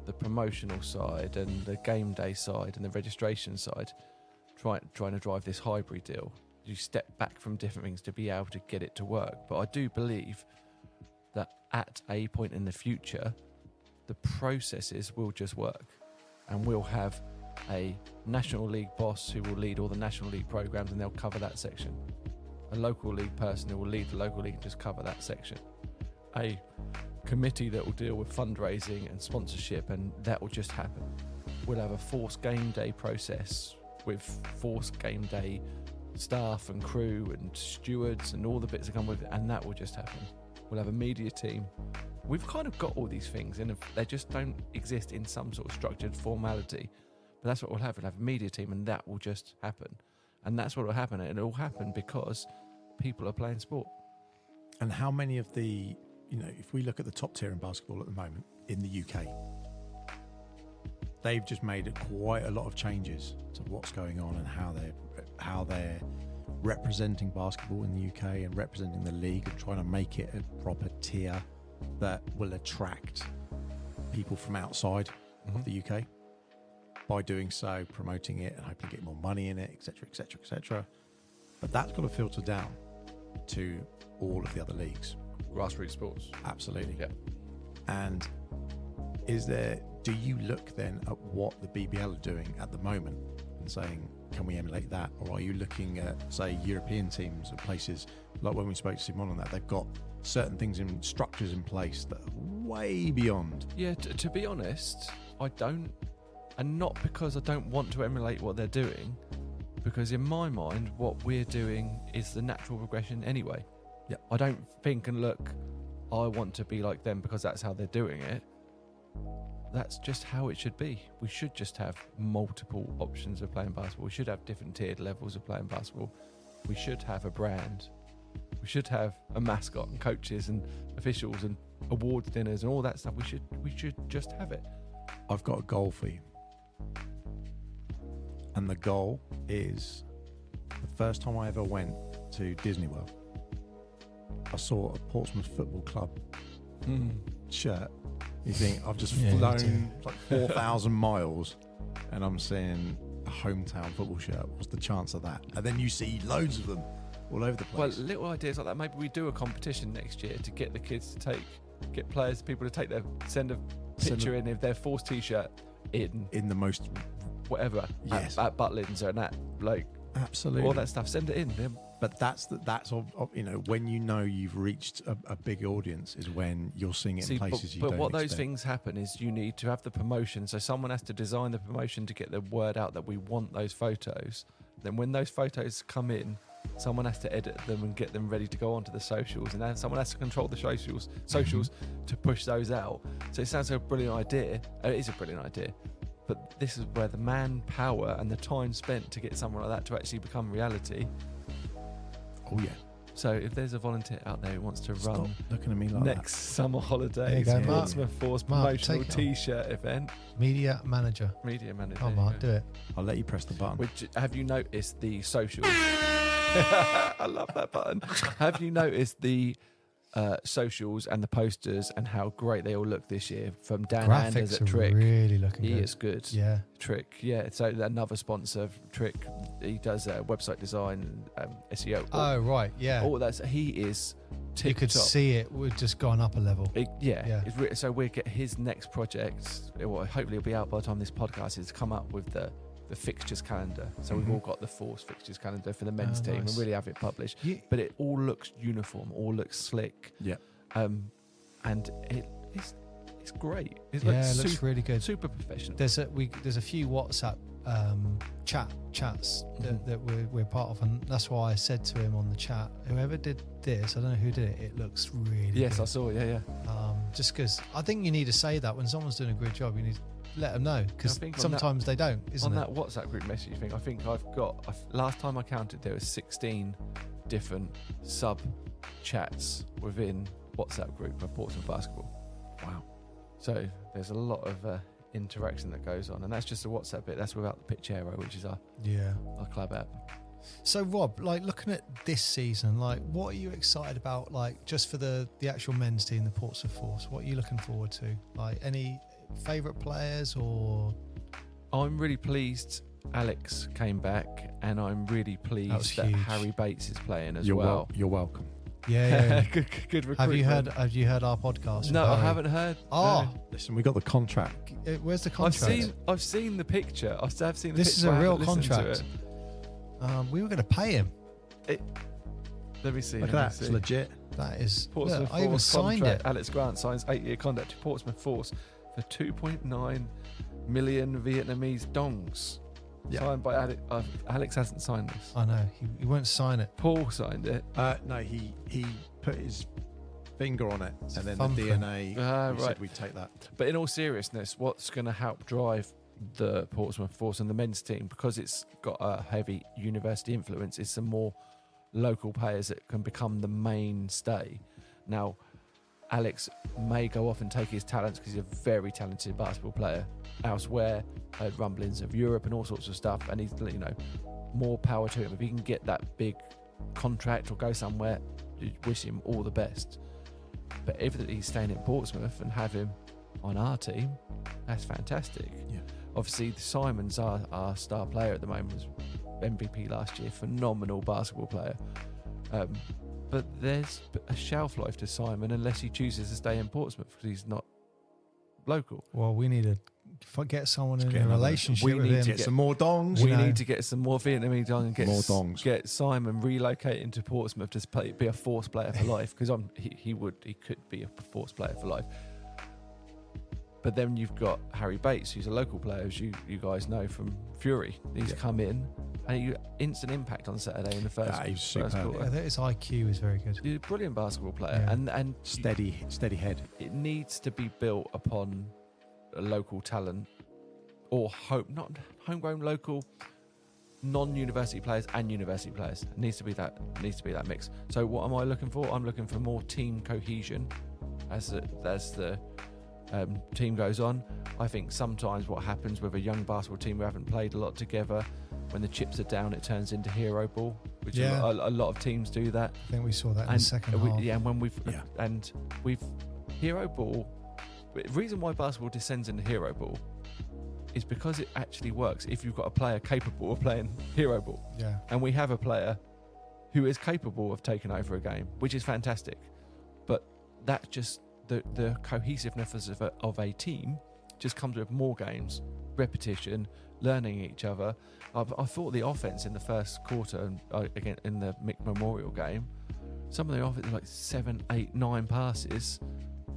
the promotional side and the game day side and the registration side, trying to drive this hybrid deal. You step back from different things to be able to get it to work. But I do believe that at a point in the future, the processes will just work, and we'll have a National League boss who will lead all the National League programs and they'll cover that section. A local league person who will lead the local league and just cover that section. A committee that will deal with fundraising and sponsorship, and that will just happen. We'll have a Force game day process with Force game day staff and crew and stewards and all the bits that come with it, and that will just happen. We'll have a media team. We've kind of got all these things, and they just don't exist in some sort of structured formality. But that's what we'll have. We'll have a media team, and that will just happen. And that's what will happen. And it'll happen because people are playing sport. And how many of the, if we look at the top tier in basketball at the moment in the UK, they've just made quite a lot of changes to what's going on and how they're representing basketball in the UK and representing the league and trying to make it a proper tier that will attract people from outside of the UK. By doing so, promoting it and hoping to get more money in it, etc., etc., etc. But that's got to filter down to all of the other leagues. Grassroots sports. Absolutely. Yeah. And do you look then at what the BBL are doing at the moment and saying, can we emulate that? Or are you looking at, say, European teams or places like when we spoke to Simon on that, they've got certain things in structures in place that are way beyond. Yeah, to be honest, I don't. And not because I don't want to emulate what they're doing, because in my mind, what we're doing is the natural progression anyway. Yeah. I don't think and look, I want to be like them because that's how they're doing it. That's just how it should be. We should just have multiple options of playing basketball. We should have different tiered levels of playing basketball. We should have a brand. We should have a mascot and coaches and officials and awards dinners and all that stuff. We should just have it. I've got a goal for you. And the goal is the first time I ever went to Disney World, I saw a Portsmouth Football Club shirt. You think, I've just flown like 4,000 miles and I'm seeing a hometown football shirt. What's the chance of that? And then you see loads of them all over the place. Well, little ideas like that. Maybe we do a competition next year to get the kids to get people to send a picture in of their Force t-shirt in the most whatever at Butlins or that, like absolutely all that stuff. Send it in. But that's when you've reached a big audience is when you're seeing it in places you don't expect. But what those things happen is you need to have the promotion. So someone has to design the promotion to get the word out that we want those photos. Then when those photos come in, someone has to edit them and get them ready to go onto the socials, and then someone has to control the socials to push those out. So it sounds like a brilliant idea. It is a brilliant idea. But this is where the manpower and the time spent to get something like that to actually become reality. Oh yeah. So if there's a volunteer out there who wants to run looking at me like next summer holidays, go, Portsmouth Force promotional t-shirt event. Media manager. Oh, Mark, do it. I'll let you press the button. Have you noticed the socials? I love that button. Have you noticed the socials and the posters and how great they all look this year from Dan Anders at Trick? Really looking he good. is good. Yeah. Trick. Yeah. So another sponsor, Trick. He does website design, SEO. Oh right. Yeah. All that. He is. You could see it. We've just gone up a level. So we'll get his next project. Hopefully it'll be out by the time this podcast is come up with the fixtures calendar. So we've all got the Force fixtures calendar for the men's team and really have it published. Yeah. But it all looks uniform, all looks slick. Yeah. And it's great. It looks really good. Super professional. There's a few WhatsApp chats that we're part of, and that's why I said to him on the chat, whoever did this, I don't know who did it, it looks really good. I saw. Yeah. Just because I think you need to say that when someone's doing a good job, you need to let them know, because sometimes they don't, isn't it? On that WhatsApp group message thing, I think I've got, last time I counted, there were 16 different sub chats within WhatsApp group of Portsmouth basketball. Wow. So there's a lot of interaction that goes on, and that's just the WhatsApp bit. That's without the Pitch Aero, which is our club app. So Rob, like looking at this season, like what are you excited about? Like just for the actual men's team, the Portsmouth Force, what are you looking forward to? Like any favourite players or? I'm really pleased Alex came back, and I'm really pleased that huge. Harry Bates is playing as well. You're welcome. Yeah. good recruitment. Have you heard our podcast? No, I haven't heard. Oh, no. Listen, we got the contract. Where's the contract? I've seen the picture. I've seen the This picture. is a real I haven't listened to contract. it. We were going to pay him. Let me see. Look at that. It's legit. That is. Portsmouth Look, Force I even signed contract. it. Alex Grant signs 8-year contract to Portsmouth Force for 2.9 million Vietnamese dongs. Yeah. Signed by Alex. Alex hasn't signed this. I know he won't sign it. Paul signed it. No, he put his finger on it, and then thumbprint. the DNA. Right. Said we'd take that. But in all seriousness, what's going to help drive the Portsmouth Force and the men's team, because it's got a heavy university influence, is some more local players that can become the mainstay. Now, Alex may go off and take his talents, because he's a very talented basketball player elsewhere. Heard rumblings of Europe and all sorts of stuff, and he's, more power to him. If he can get that big contract or go somewhere, wish him all the best. But if he's staying in Portsmouth and have him on our team, that's fantastic. Yeah. Obviously, Simon's our star player at the moment, was MVP last year, phenomenal basketball player. But there's a shelf life to Simon unless he chooses to stay in Portsmouth, because he's not local. Well, we need to get someone in a another- relationship we with need him. to Get some more dongs. We You know. need to get some more Vietnamese dong and More dongs. get Simon relocating to Portsmouth to be a Force player for life, because he could be a Force player for life. But then you've got Harry Bates, who's a local player, as you guys know from Fury. He's come in, and he instant impact on Saturday in the first He's first superb. quarter. His IQ is very good. He's a brilliant basketball player, Yeah. and Steady head. it needs to be built upon a local talent, or not homegrown, local, non-university players and university players. It needs to be that mix. So what am I looking for? I'm looking for more team cohesion as the team goes on. I think sometimes what happens with a young basketball team who haven't played a lot together, when the chips are down, it turns into hero ball, which Yeah. a lot of teams do that. I think we saw that in the second half. And when we've hero ball. The reason why basketball descends into hero ball is because it actually works if you've got a player capable of playing hero ball. Yeah. And we have a player who is capable of taking over a game, which is fantastic. But that just the cohesiveness of a team just comes with more games, repetition, learning each other. I thought the offense in the first quarter, again in the Mick Memorial game, some of the offense like 7, 8, 9 passes,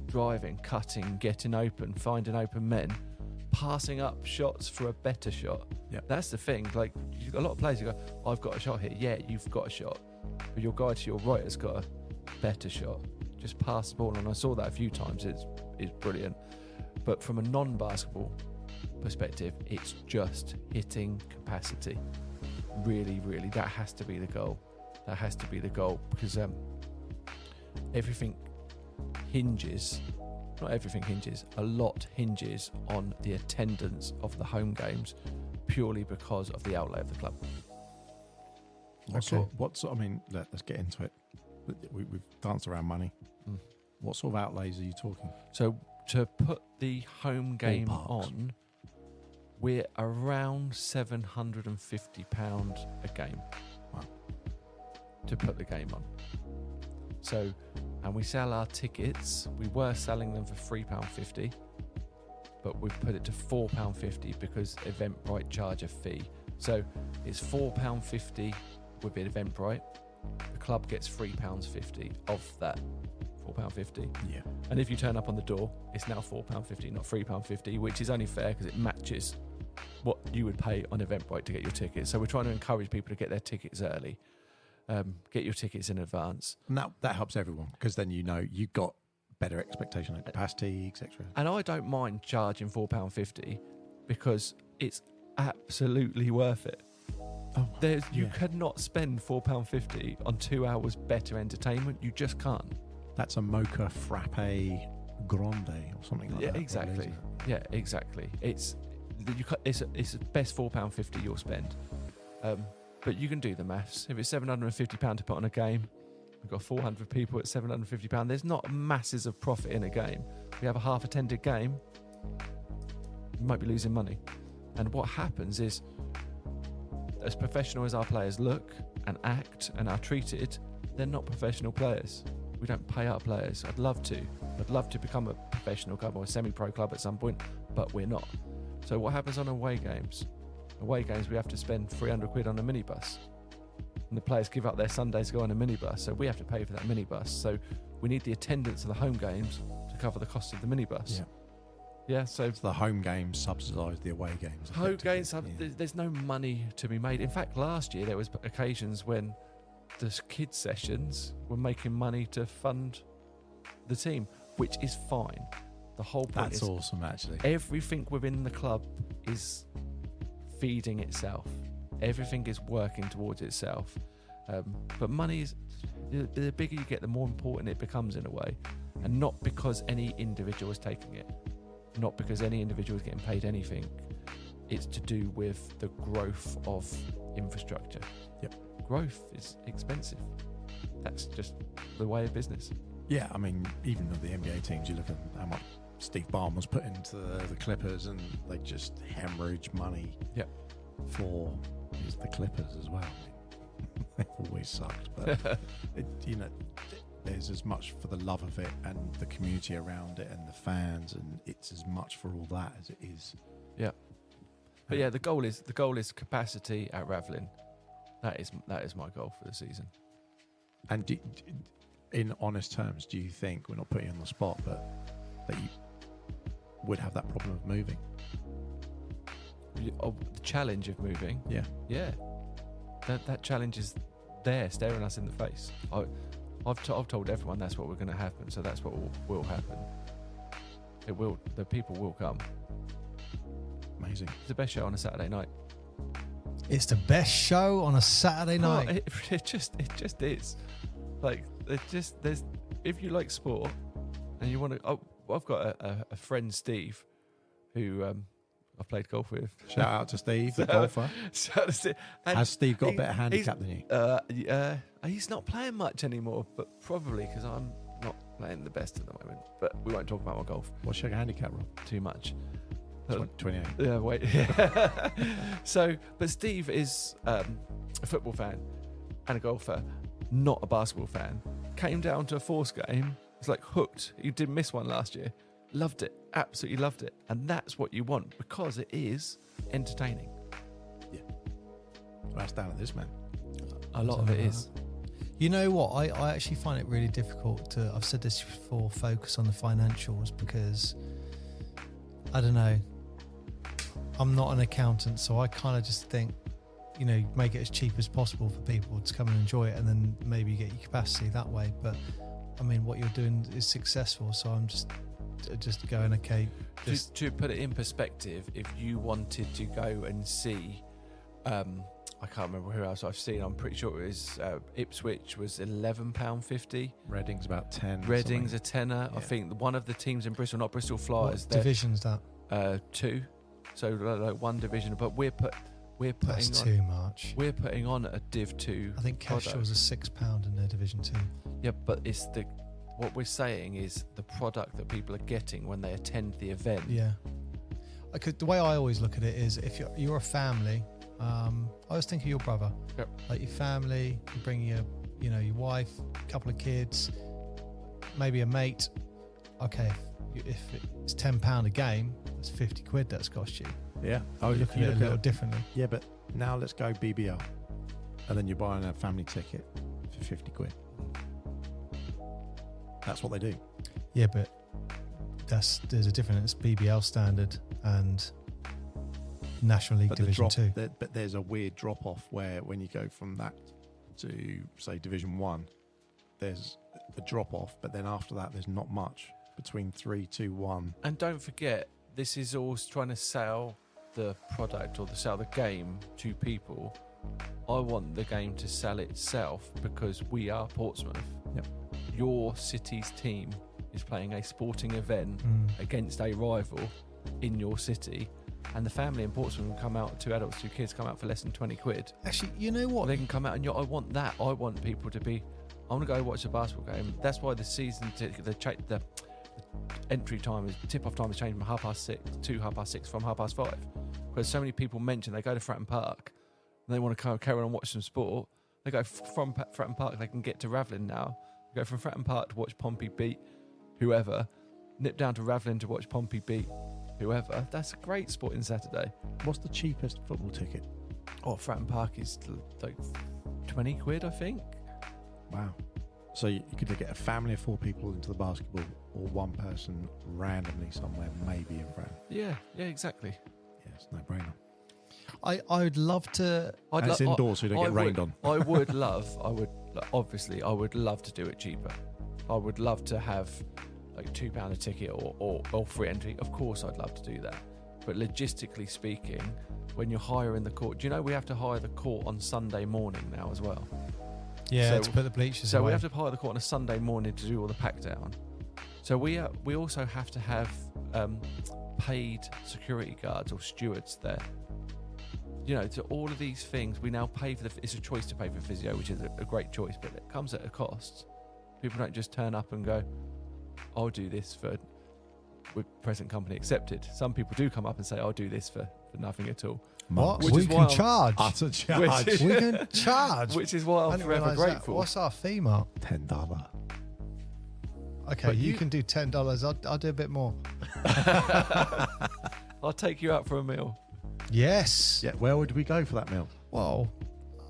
driving, cutting, getting open, finding open men, passing up shots for a better shot. Yeah. That's the thing. Like, a lot of players, you go, I've got a shot here. Yeah, you've got a shot, but your guy to your right has got a better shot. Just pass the ball, and I saw that a few times. It's brilliant. But from a non-basketball perspective, it's just hitting capacity. Really, really, that has to be the goal. That has to be the goal, because everything hinges. Not everything hinges. A lot hinges on the attendance of the home games, purely because of the outlay of the club. Let's get into it. We've danced around money. Mm. What sort of outlays are you talking? So to put the home game Ballparks. on, we're around £750 a game. Wow. To put the game on. So, and we sell our tickets. We were selling them for £3.50, but we've put it to £4.50 because Eventbrite charge a fee. So it's £4.50 with Eventbrite. The club gets £3.50 of that £4.50. Yeah. And if you turn up on the door, it's now £4.50, not £3.50, which is only fair because it matches what you would pay on Eventbrite to get your tickets. So we're trying to encourage people to get their tickets early. Get your tickets in advance. And that helps everyone, because then you've got better expectation of capacity, etc. And I don't mind charging £4.50 because it's absolutely worth it. Oh, You cannot spend £4.50 on 2 hours better entertainment. You just can't. That's a mocha frappe grande or something like Yeah, that. exactly. Probably, isn't Yeah, exactly. It's the best £4.50 you'll spend. But you can do the maths. If it's £750 to put on a game, we've got 400 people at £750. There's not masses of profit in a game. We have a half-attended game, you might be losing money. And what happens is, as professional as our players look and act and are treated, they're not professional players. We don't pay our players. I'd love to. I'd love to become a professional club or a semi-pro club at some point, but we're not. So what happens on away games? Away games, we have to spend 300 quid on a minibus. And the players give up their Sundays to go on a minibus, so we have to pay for that minibus. So we need the attendance of the home games to cover the cost of the minibus. Yeah. Yeah, so the home games subsidise the away games. home games, effectively. there's no money to be made. In fact, last year there was occasions when the kids sessions were making money to fund the team, which is fine. The whole point That's is awesome, actually. everything within the club is feeding itself. Everything is working towards itself. But money is, the bigger you get, the more important it becomes in a way. And not because any individual is taking it. Not because any individual is getting paid anything. It's to do with the growth of infrastructure. Yep. Growth is expensive. That's just the way of business. Yeah, I mean, even of the NBA teams, you look at how much Steve Ballmer's put into the Clippers, and they just hemorrhage money. Yep. For the Clippers as well. They've always sucked, but there's as much for the love of it and the community around it and the fans, and it's as much for all that as it is. Yeah. But yeah, the goal is capacity at Ravelin. That is my goal for the season. And in honest terms, do you think, we're not putting you on the spot, but that you would have that problem of moving? The challenge of moving. Yeah. That challenge is there, staring us in the face. I've told everyone that's what we're going to happen, so that's what will happen. It will. The people will come. Amazing. It's the best show on a Saturday night. It's the best show on a Saturday night. It just is. Like, there's if you like sport and you want to. Oh, I've got a friend, Steve, who I've played golf with. Shout out to Steve, the golfer. Has Steve got a better handicap than you? He's not playing much anymore, but probably because I'm not playing the best at the moment. But we won't talk about my golf What's your handicap, Rob? too much. 28. Yeah, wait. But Steve is a football fan and a golfer, not a basketball fan. Came down to a Force game. Was like hooked. He didn't miss one last year. Loved it. Absolutely loved it. And that's what you want, because it is entertaining. Yeah. Well, that's down to this man. A lot of it is. You know what? I actually find it really difficult to, I've said this before, focus on the financials, because I don't know. I'm not an accountant, so I kind of just think, make it as cheap as possible for people to come and enjoy it, and then maybe you get your capacity that way. But I mean, what you're doing is successful, so I'm just going, okay. To put it in perspective, if you wanted to go and see, I can't remember who else I've seen. I'm pretty sure it was Ipswich was £11.50. Reading's about 10. Reading's a tenner. Yeah. I think one of the teams in Bristol, not Bristol Flyers, What division's that? 2, so like one division. But we're putting That's on too much. We're putting on a Div 2. I think Kestrel's a £6 in their Division 2. Yeah, but it's what we're saying is the product that people are getting when they attend the event. Yeah. The way I always look at it is, if you're a family, I always think of your brother. Yep. Like your family, you bring your wife, a couple of kids, maybe a mate. Okay, if it's £10 a game, that's 50 quid that's cost you. Yeah. Oh, you're looking at it a little differently. Yeah, but now let's go BBL. And then you're buying a family ticket for 50 quid. That's what they do. Yeah, but there's a difference. BBL standard and National League Division 2. But there's a weird drop off where when you go from that to, say, Division 1, there's a drop off, but then after that there's not much between 3, 2, 1. And don't forget, this is all trying to sell the product or sell the game to people. I want the game to sell itself, because we are Portsmouth. Yep. Your city's team is playing a sporting event against a rival in your city, and the family in Portsmouth can come out, 2 adults, 2 kids, come out for less than 20 quid. Actually, you know what? They can come out, and I want that. I want people to be, I want to go watch a basketball game. That's why the season, the entry time, tip-off time is changed from 6:30 to 6:30 from 5:30. Because so many people mention they go to Fratton Park and they want to carry on and watch some sport. They go from Fratton Park, they can get to Ravelin now. Go from Fratton Park to watch Pompey beat whoever, nip down to Ravelin to watch Pompey beat whoever. That's a great sporting Saturday. What's the cheapest football ticket? Oh, Fratton Park is like 20 quid, I think. Wow. So you could get a family of 4 people into the basketball, or one person randomly somewhere, maybe in Fratton. Yeah, exactly. Yeah, it's no brainer. I would love to. And it's indoors, so you don't get rained on. I would love to do it cheaper. I would love to have like £2 a ticket or free entry. Of course, I'd love to do that. But logistically speaking, when you're hiring the court, do you know we have to hire the court on Sunday morning now as well? Yeah, So- to put the bleachers So away. we have to hire the court on a Sunday morning to do all the pack down. So we also have to have paid security guards or stewards there. You know, to all of these things, we now pay for it's a choice to pay for physio, which is a great choice, but it comes at a cost. People don't just turn up and go, I'll do this with present company accepted. Some people do come up and say, I'll do this for nothing at all. What? Which We is can why I'm- charge. Utter charge. Which- We can charge. Which is why I I'm didn't forever realise that. grateful. What's our fee, Mark? $10. Okay, But you you- can do $10. I'll do a bit more. I'll take you out for a meal. Yes. Yeah, where would we go for that meal? Well,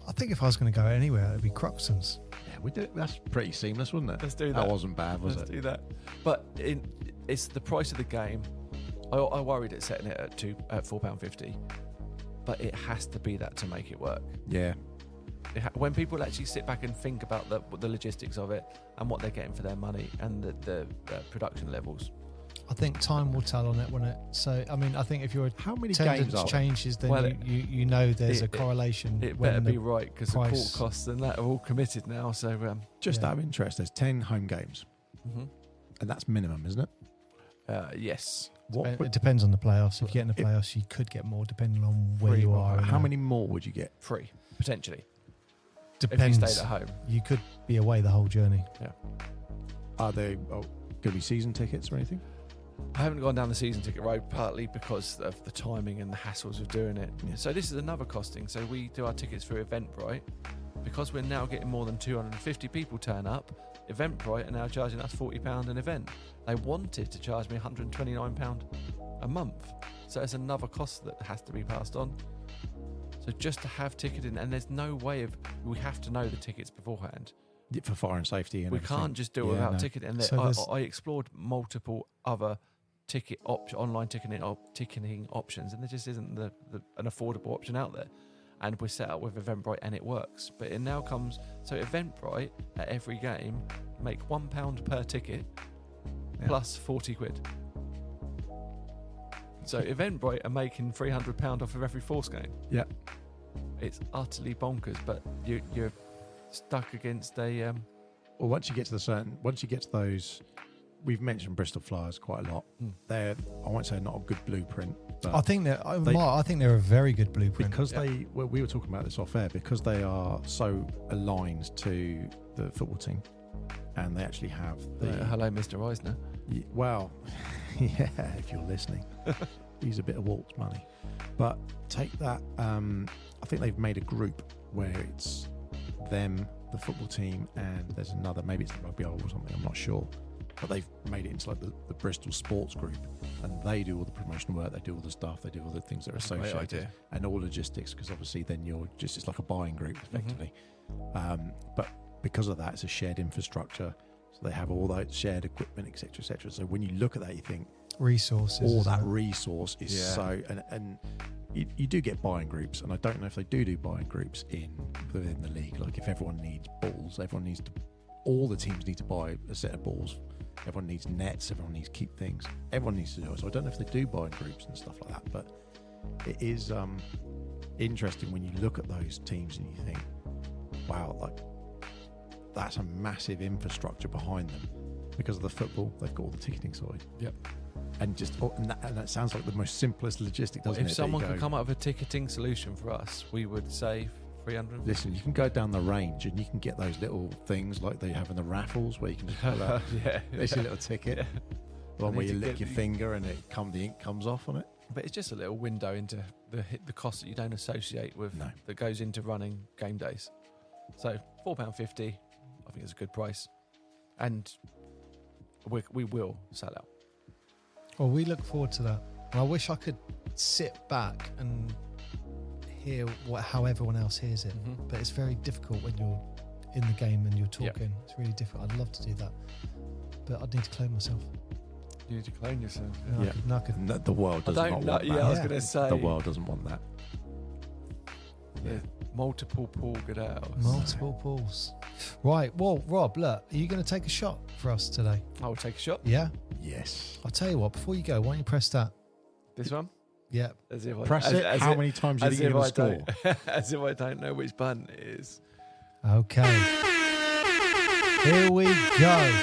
I think if I was going to go anywhere, it'd be Croxton's. Yeah, we do. That's pretty seamless, wasn't it? Let's do That that. wasn't bad, was Let's it? do that. But it's the price of the game. I worried at setting it at £4.50, but it has to be that to make it work. Yeah. When people actually sit back and think about the logistics of it and what they're getting for their money and the production levels. I think time will tell on it, won't it? So, I mean, I think if your How many games attendance are there? changes, then Well, you know there's a it- correlation. It when better the be right because the court price- costs and that are all committed now. So Just Yeah. out of interest, there's 10 home games, and that's minimum, isn't it? yes. It depends on the playoffs. If you get in the playoffs, you could get more depending on where Free you more. are. How many more would you get? Free, potentially, Depends. if you stayed at home. You could be away the whole journey. Are they going to be season tickets or anything? I haven't gone down the season ticket road, partly because of the timing and the hassles of doing it. Yeah. So this is another costing. So we do our tickets through Eventbrite. Because we're now getting more than 250 people turn up, Eventbrite are now charging us £40 an event. They wanted to charge me £129 a month. So it's another cost that has to be passed on. So just to have ticketing, and there's no way we have to know the tickets beforehand. Yeah, for fire and safety and We everything. can't just do it Yeah, without no. ticketing. And So there's- I explored multiple other online ticketing options, and there just isn't an affordable option out there. And we're set up with Eventbrite, and it works. But it now comes so Eventbrite at every game make £1 per ticket Yeah. plus 40 quid. So Eventbrite are making £300 off of every Force game. Yeah. It's utterly bonkers, but you're stuck against a Well, once you get to those, we've mentioned Bristol Flyers quite a lot. They're, I won't say not a good blueprint, but I think they're a very good blueprint. because we were talking about this off air, because they are so aligned to the football team, and they actually have the hello, Mr. Eisner. well, yeah, if you're listening, use a bit of Walt's money, but take that. I think they've made a group where it's them, the football team, and there's another, maybe it's the rugby or something, I'm not sure, but they've made it into like the Bristol Sports Group, and they do all the promotional work, they do all the stuff, they do all the things that are That's a great associated, idea. and all logistics, because obviously then it's like a buying group effectively. But because of that, it's a shared infrastructure, so they have all that shared equipment, etc., etc. So when you look at that, you think resources. all that isn't it? resource is so, and you do get buying groups, and I don't know if they do buying groups within the league. Like if everyone needs balls, all the teams need to buy a set of balls. Everyone needs nets. Everyone needs to keep things. Everyone needs to do it. So I don't know if they do buying groups and stuff like that, but it is interesting when you look at those teams and you think, wow, like that's a massive infrastructure behind them. because of the football, they've got all the ticketing sorted. Yep. And that sounds like the most simplest logistic, doesn't it? If someone could come up with a ticketing solution for us, we would save 300. Listen, you can go down the range and you can get those little things like they have in the raffles where you can just pull out this little ticket, the one where you lick your finger and the ink comes off on it. But it's just a little window into the cost that you don't associate with that goes into running game days. So £4.50, I think it's a good price, and we will sell out. Well, we look forward to that. And I wish I could sit back and hear how everyone else hears it, but it's very difficult when you're in the game and you're talking. Yep. It's really difficult. I'd love to do that, but I'd need to clone myself. You need to clone yourself. No, the world does not want that. Yeah, I was going to say. The world doesn't want that. Yeah. Multiple Paul Goodales. Multiple Pauls. Right. Well, Rob, look, are you going to take a shot for us today? I will take a shot. Yeah? Yes. I'll tell you what, before you go, why don't you press that? This one? Yeah. Press it. How many times do you think you're going to score? As if I don't know which button it is. Okay. Here we go.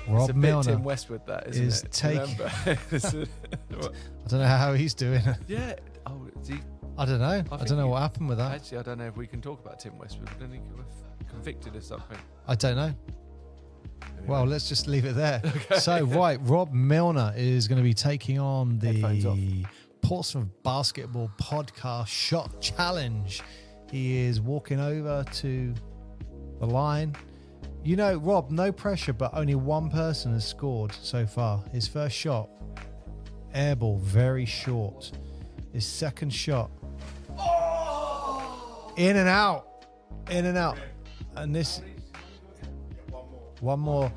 Rob it's a Milner bit Tim Westwood, that isn't it? I don't know how he's doing. Yeah. Oh, is he? I don't know. I don't know what happened with that. Actually, I don't know if we can talk about Tim Westwood. I don't think he was convicted of something. I don't know. Anyway. Well, let's just leave it there. Okay. So, right, Rob Milner is going to be taking on the Portsmouth Basketball Podcast Shot Challenge. He is walking over to the line. You know, Rob, no pressure, but only one person has scored so far. His first shot, airball, very short. His second shot, in and out. And this, one more.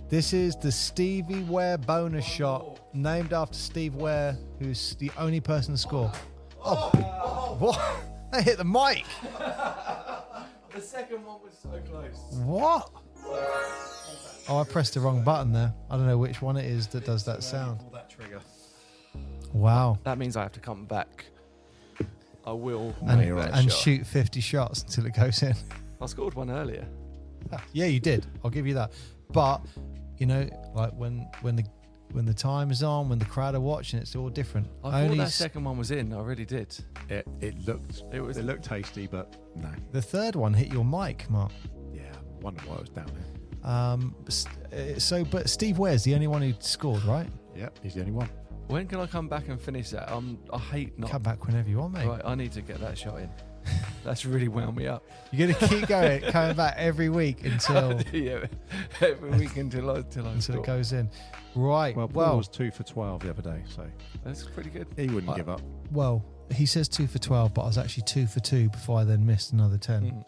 This is the Stevie Ware bonus shot, named after Steve Ware, who's the only person to score. Oh, what? They hit the mic. The second one was so close. What? Oh, I pressed the wrong button there. I don't know which one it is that does that sound. Pull that trigger. Wow. That means I have to come back. I will and shoot 50 shots until it goes in. I scored one earlier. Yeah, you did. I'll give you that. But you know, like when the time is on, when the crowd are watching, it's all different. I thought that second one was in. I really did. It looked tasty, but no. The third one hit your mic, Mark. Yeah, I wonder why it was down there. But Steve Ware's the only one who scored, right? Yep, he's the only one. When can I come back and finish that? I hate not. Come back whenever you want, mate. Right, I need to get that shot in. That's really wound me up. You're going to keep going, coming back every week until every week until it goes in. Right. Well, Paul was 2 for 12 the other day, so that's pretty good. He wouldn't give up. Well, he says 2 for 12, but I was actually 2 for 2 before I then missed another 10.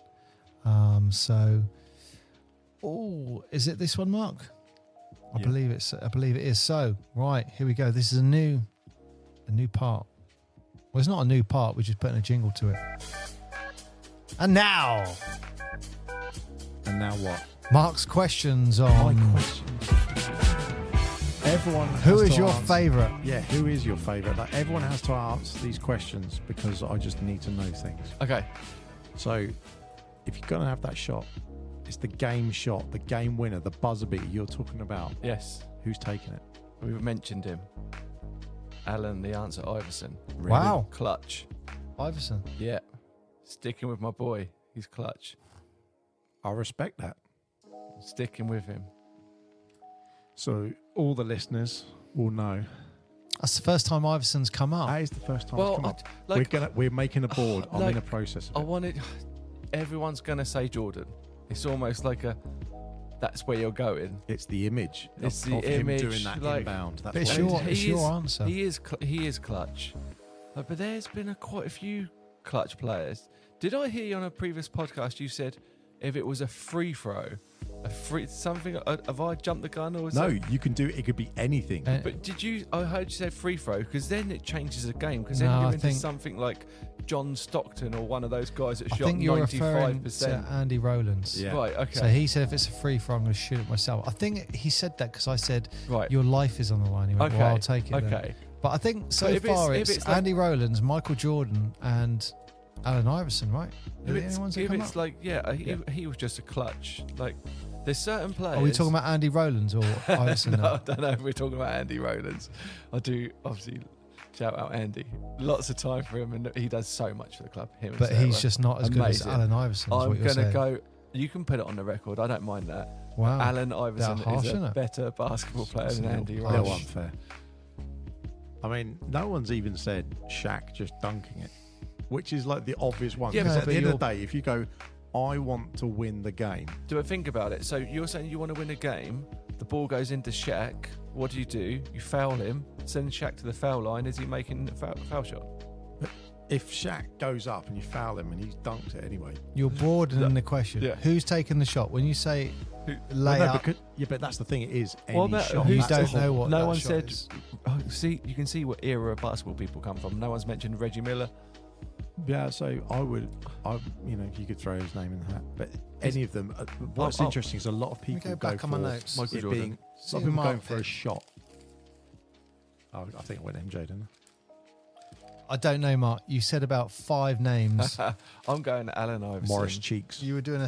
Is it this one, Mark? I believe it is. So, right, here we go. This is a new part. Well, it's not a new part. We're just putting a jingle to it. And now what? Mark's questions on. My questions. Everyone. Who is your favourite? Yeah, who is your favourite? Like, everyone has to answer these questions because I just need to know things. Okay. So, if you're going to have that shot, it's the game shot, the game winner, the buzzer beater you're talking about. Yes. Who's taking it? We've mentioned him. Alan, the answer, Iverson. Really? Wow. Clutch. Iverson. Yeah. Sticking with my boy. He's clutch. I respect that. Sticking with him. So all the listeners will know. That's the first time Iverson's come up. That is the first time it's come up. We're making a board. I'm in a process of it. Everyone's going to say Jordan. It's almost like that's where you're going. It's the image. It's of the image, him doing that inbound. But it's your answer. He is clutch. But there's been quite a few clutch players. Did I hear you on a previous podcast? You said if it was a free throw, have I jumped the gun or was no? You can do it. It could be anything. But I heard you say free throw because then it changes the game because then you're into something like John Stockton or one of those guys that shot 95%. I think you're referring to Andy Rowlands. Yeah. Right, okay. So he said if it's a free throw, I'm going to shoot it myself. I think he said that because I said, your life is on the line. He went, well, I'll take it. Okay. Then. But I think it's Andy Rowlands, Michael Jordan, and Allen Iverson, right? He was just a clutch. Like There's certain players. Are we talking about Andy Rowlands or Iverson? No, I don't know if we're talking about Andy Rowlands. I do obviously shout out Andy. Lots of time for him, and he does so much for the club. Him, But and he's Sarah. just not as good as Amazing. Allen Iverson. I'm going to go. You can put it on the record. I don't mind that. Wow. Allen Iverson harsh, is isn't a it? better basketball player It's than a Andy little Rowlands. unfair. I mean, no one's even said Shaq just dunking it, which is like the obvious one. Yeah, Because no, at but the end of you're- the day, if you go, I want to win the game. Do I think about it? So you're saying you want to win a game, the ball goes into Shaq. What do? You foul him, send Shaq to the foul line. Is he making a foul shot? If Shaq goes up and you foul him and he's dunked it anyway. You're broadening the question. Yeah. Who's taking the shot? When you say lay Well, no, up, but that's the thing. It is any What about shot. who you That's the don't whole- know what No that one shot said- is. Oh, see, you can see what era of basketball people come from. No one's mentioned Reggie Miller. Yeah, so you could throw his name in the hat. But any of them, what's Oh, interesting is a lot of me people go go back for on my notes. Michael it Jordan. being, See a lot of who people going Mark for a picked. shot. I think I went MJ, didn't I don't know, Mark. You said about 5 names. I'm going Allen I? Iverson. Morris Cheeks. You were doing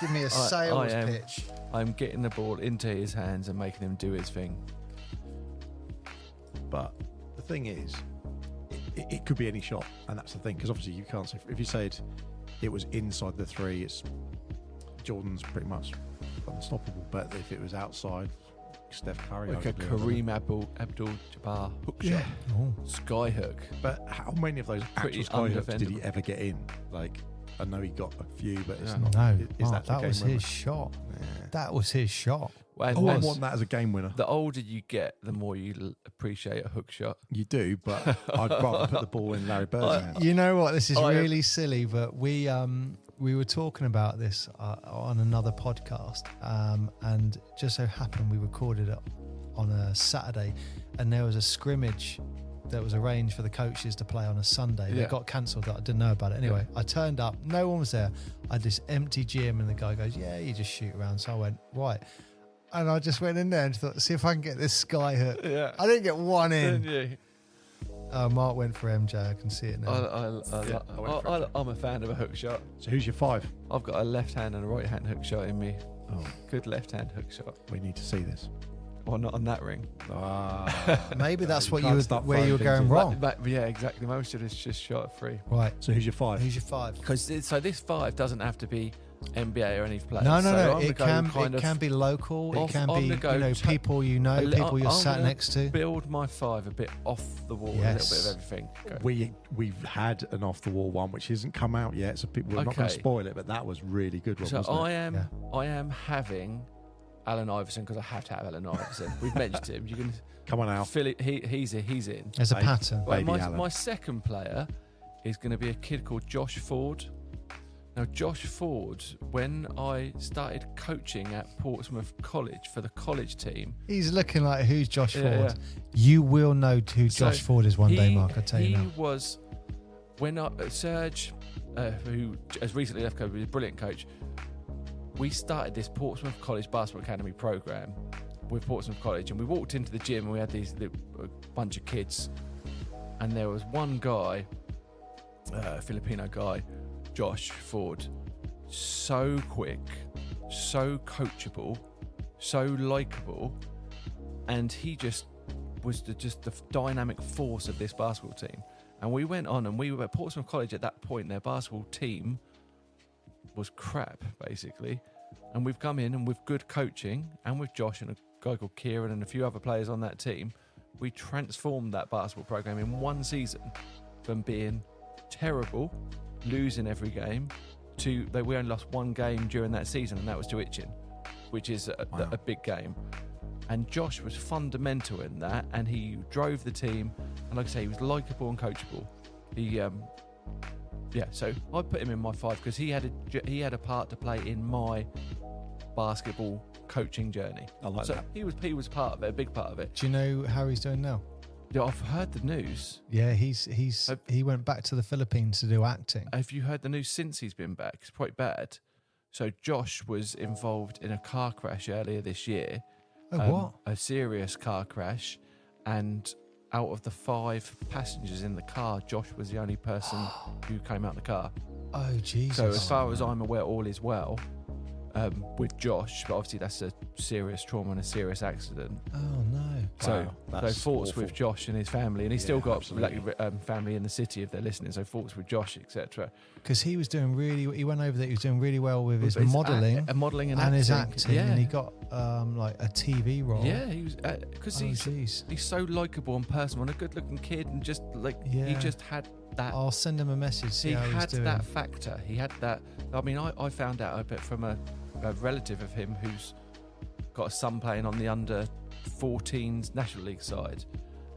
give me a sales am. pitch. I'm getting the ball into his hands and making him do his thing. But the thing is, it could be any shot, and that's the thing, because obviously you can't say, if you said it was inside the 3, it's Jordan's pretty much unstoppable. But if it was outside, Steph Curry, Like a arguably, Kareem Abdul-Jabbar hook Yeah. shot, Oh. sky hook. But how many of those Pretty actual sky hooks did he undefendable. ever get in? Like, I know he got a few, but it's Yeah. not. No, is Mark, that the that game was winner? his shot. Yeah. That was his shot. And, Oh, I and want that as a game winner. the older you get, the more you appreciate a hook shot. You do, but I'd rather put the ball in Larry Bird's hand. You know what? This is I am- really silly, but we were talking about this on another podcast, and just so happened we recorded it on a Saturday, and there was a scrimmage that was arranged for the coaches to play on a Sunday. Yeah. It got cancelled. I didn't know about it. Anyway, I turned up. No one was there. I had this empty gym, and the guy goes, "Yeah, you just shoot around." So I went, "Right." And I just went in there and thought, see if I can get this sky hook. Yeah. I didn't get one in. Yeah. Mark went for MJ. I can see it now. I went for it. I'm a fan of a hook shot. So who's your 5? I've got a left hand and a right hand hook shot in me. Oh, Good left hand hook shot. we need to see this. Well, not on that ring. Maybe that's what can't you start were, where you were throwing going things in. wrong. But yeah, exactly. Most of it's just shot at 3. Right. So who's your 5? Who's your 5? Because so this 5 doesn't have to be NBA or any players. No. So I'm It gonna can go it can be local. off- It can on be the go, people you know, people you're I'm sat gonna next to. build my 5 a bit off the wall, Yes. a little bit of everything. Go. We've had an off the wall one which hasn't come out yet, so we're not going Okay. to spoil it. But that was really good. One, So wasn't I it? am Yeah. I am having Allen Iverson because I have to have Allen Iverson. We've mentioned him. You can Come on, Al. feel it. He's in. There's a Baby. pattern. Baby my, Allen. my second player is going to be a kid called Josh Ford. Now, Josh Ford, when I started coaching at Portsmouth College for the college team, He's looking like who's Josh Yeah, Ford. You will know who So Josh Ford is one day, Mark. I tell you he now. was when Serge, who has recently left coach, was a brilliant coach. We started this Portsmouth College Basketball Academy program with Portsmouth College, and we walked into the gym and we had a bunch of kids, and there was one guy, a Filipino guy, Josh Ford, so quick, so coachable, so likable, and he just was the dynamic force of this basketball team. And we went on, and we were at Portsmouth College at that point. Their basketball team was crap, basically. And we've come in, and with good coaching, and with Josh and a guy called Kieran and a few other players on that team, we transformed that basketball program in one season from being terrible, losing every game, to we only lost one game during that season, and that was to Itchin, which is a big game. And Josh was fundamental in that, and he drove the team. And like I say, he was likeable and coachable. So I put him in my 5 because he had a part to play in my basketball coaching journey. I like so that. he was part of it, a big part of it. Do you know how he's doing now? Yeah, I've heard the news. Yeah, he went back to the Philippines to do acting. Have you heard the news since he's been back? It's quite bad. So Josh was involved in a car crash earlier this year. Oh, what? A serious car crash, and out of the 5 passengers in the car, Josh was the only person who came out of the car. Oh, Jesus. So as far as I'm aware, all is well. with Josh, but obviously that's a serious trauma and a serious accident. Oh no! So Wow, so that's thoughts awful. with Josh and his family, and he's still got absolutely. family in the city if they're listening. So thoughts with Josh, etc. Because he was doing really. He went over there. He was doing really well with his With his modelling modelling and his acting. acting, Yeah. and he got like a TV role. Yeah, he was because Oh, he's jeez. so likable and personal and a good-looking kid, and just like he Yeah. just had that. I'll send him a message. See He how he's had doing. that factor. He had that. I mean, I found out a bit from a relative of him who's got a son playing on the under 14s National League side,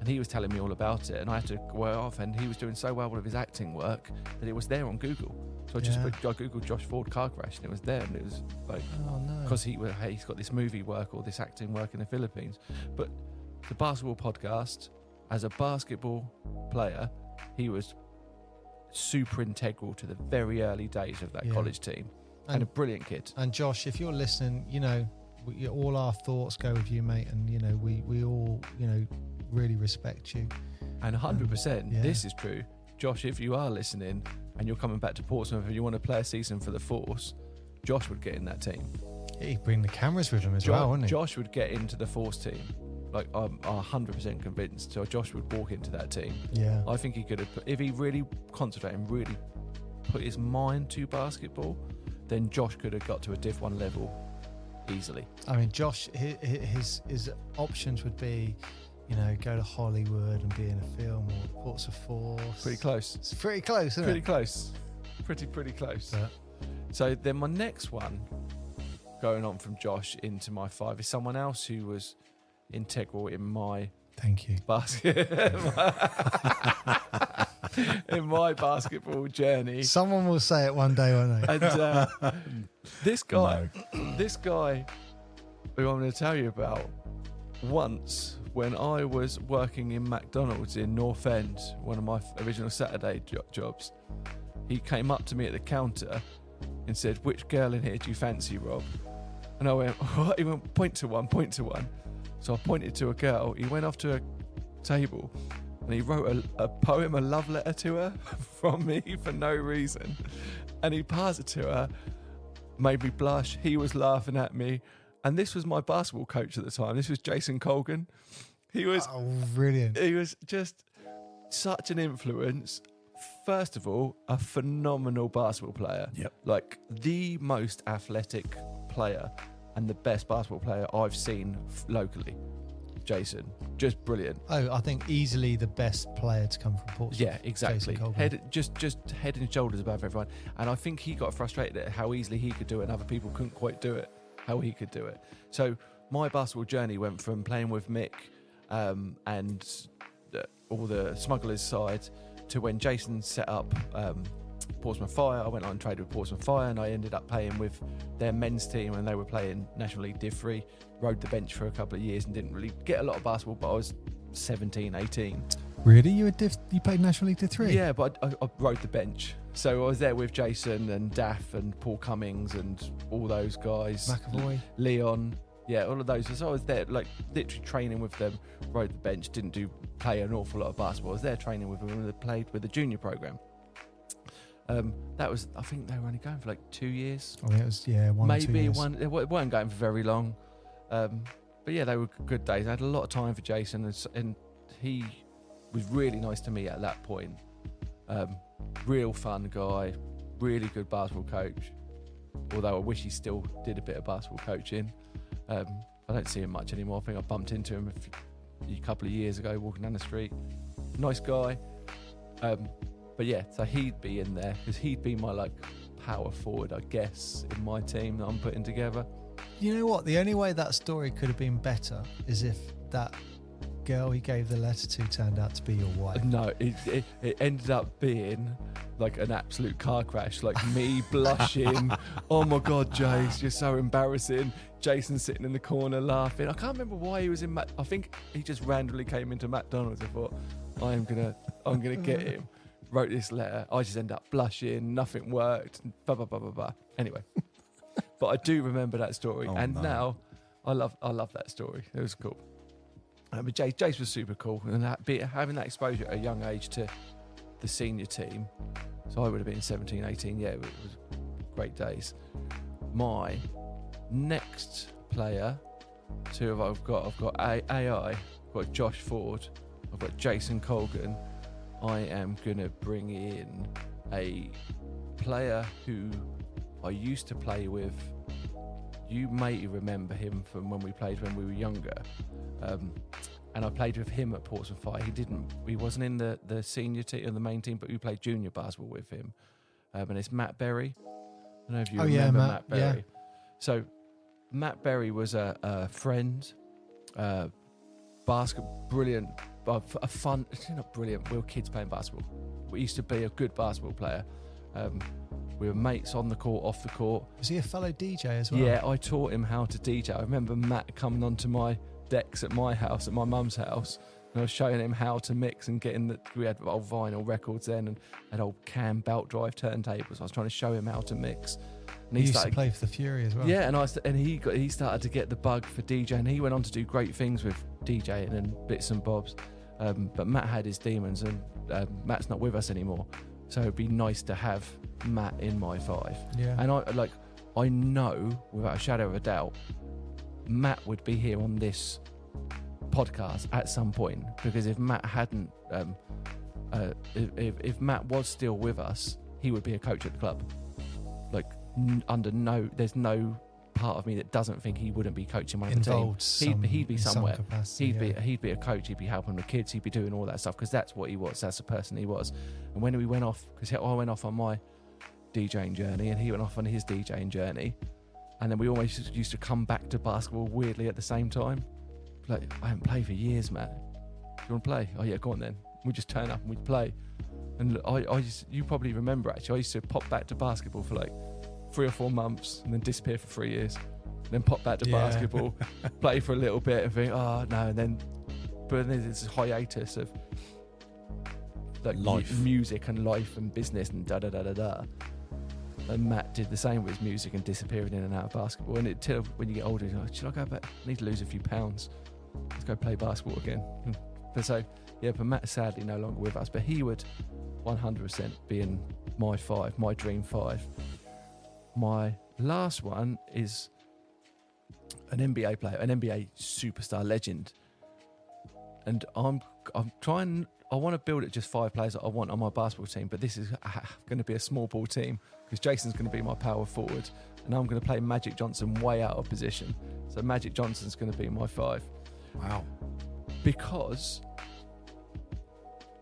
and he was telling me all about it, and I had to go off, and he was doing so well with his acting work that it was there on Google. So I googled Josh Ford car crash, and it was there, and it was like, Oh no! because he's got this movie work or this acting work in the Philippines. But the basketball podcast, as a basketball player, he was super integral to the very early days of that Yeah. college team, and a brilliant kid. And Josh, if you're listening, all our thoughts go with you, mate, and we all really respect you. And 100%, Yeah. this is true. Josh, if you are listening and you're coming back to Portsmouth and you want to play a season for the Force, Josh would get in that team. He'd bring the cameras with him as well, wouldn't he? Josh would get into the Force team. Like, I'm 100% convinced. So Josh would walk into that team. Yeah. I think he could have, if he really concentrated and really put his mind to basketball, then Josh could have got to a Div 1 level easily. I mean, Josh, his options would be, go to Hollywood and be in a film, or Portsmouth Force. Pretty close. It's pretty close, isn't Pretty it? close. Pretty close. But So then my next one, going on from Josh into my 5, is someone else who was integral in my thank you. basket in my basketball journey. Someone will say it one day, won't they? And this guy who I'm going to tell you about, once when I was working in McDonald's in North End, one of my original Saturday jobs, he came up to me at the counter and said, "Which girl in here do you fancy, Rob?" And I went, "What?" He went, point to one. So I pointed to a girl. He went off to a table and he wrote a poem, a love letter to her from me for no reason. And he passed it to her, made me blush. He was laughing at me. And this was my basketball coach at the time. This was Jason Colgan. He was Brilliant. he was just such an influence. First of all, a phenomenal basketball player. Yep. Like the most athletic player and the best basketball player I've seen locally. Jason, just brilliant. Oh, I think easily the best player to come from Portsmouth. Yeah, exactly. Jason Colgan. Head just head and shoulders above everyone. And I think he got frustrated at how easily he could do it and other people couldn't quite do it, how he could do it. So my basketball journey went from playing with Mick and all the smugglers side to when Jason set up Portsmouth Fire. I went on and traded with Portsmouth Fire, and I ended up playing with their men's team, and they were playing National League Div 3. Rode the bench for a couple of years and didn't really get a lot of basketball, but I was 17, 18. Really? You played National League Div 3? Yeah, but I rode the bench. So I was there with Jason and Daff and Paul Cummings and all those guys. McAvoy. Leon. Yeah, all of those. So I was there, like, literally training with them, rode the bench, didn't play an awful lot of basketball. I was there training with them and they played with the junior program. That was, I think they were only going for like 2 years. I mean, it was, 1 or 2 Maybe years. one. They weren't going for very long. But yeah, they were good days. I had a lot of time for Jason, and he was really nice to me at that point. Real fun guy, really good basketball coach. Although I wish he still did a bit of basketball coaching. I don't see him much anymore. I think I bumped into him a couple of years ago walking down the street. Nice guy. But yeah, so he'd be in there because he'd be my like power forward, I guess, in my team that I'm putting together. You know what? The only way that story could have been better is if that girl he gave the letter to turned out to be your wife. No, it ended up being like an absolute car crash. Like me blushing. Oh my God, Jace, you're so embarrassing. Jason sitting in the corner laughing. I can't remember why he was in. I think he just randomly came into McDonald's. I thought, I'm gonna get him. Wrote this letter. I just ended up blushing. Nothing worked. Blah blah blah blah blah. Anyway, but I do remember that story, and now I love that story. It was cool. But Jace was super cool, and having that exposure at a young age to the senior team. So I would have been 17, 18. Yeah, it was great days. My Next player, I've got AI, I've got Josh Ford, I've got Jason Colgan. I am gonna bring in a player who I used to play with. You may remember him from when we played when we were younger. And I played with him at Portsmouth Force. He wasn't in the senior team or the main team, but we played junior basketball with him. And it's Matt Berry. I don't know if you remember Matt Berry. Yeah. So Matt Berry was a friend, brilliant, a fun, not brilliant, we were kids playing basketball. We used to be a good basketball player. We were mates on the court, off the court. Was he a fellow DJ as well? Yeah, I taught him how to DJ. I remember Matt coming onto my decks at my house, at my mum's house, and I was showing him how to mix and we had old vinyl records then and had old Cam belt drive turntables. I was trying to show him how to mix. And he used to play for the Fury as well. Yeah, and he started to get the bug for DJing. He went on to do great things with DJing and bits and bobs. But Matt had his demons, and Matt's not with us anymore. So it'd be nice to have Matt in my 5. Yeah. And I know without a shadow of a doubt, Matt would be here on this podcast at some point, because if Matt hadn't, if Matt was still with us, he would be a coach at the club. There's no part of me that doesn't think he wouldn't be coaching one of the team. He'd be somewhere. He'd be a coach. He'd be helping the kids. He'd be doing all that stuff, because that's what he was. That's the person he was. And when we went off, because I went off on my DJing journey and he went off on his DJing journey, and then we always used to come back to basketball weirdly at the same time. Like, I haven't played for years, Matt. Do you want to play? Oh yeah, go on then. We just turn up and we'd play. And you probably remember actually, I used to pop back to basketball for like 3 or 4 months and then disappear for 3 years. Then pop back to basketball, play for a little bit and think, oh no, but then there's this hiatus of like life, music and life and business and da da da da da. And Matt did the same with his music and disappearing in and out of basketball. And until when you get older, you're like, should I go back? I need to lose a few pounds. Let's go play basketball again. But Matt's sadly no longer with us. But he would 100% be in my 5, my dream 5. My last one is an NBA player, an NBA superstar legend. And I'm trying. I want to build it just 5 players that I want on my basketball team, but this is going to be a small ball team, because Jason's going to be my power forward and I'm going to play Magic Johnson way out of position. So Magic Johnson's going to be my 5. Wow. Because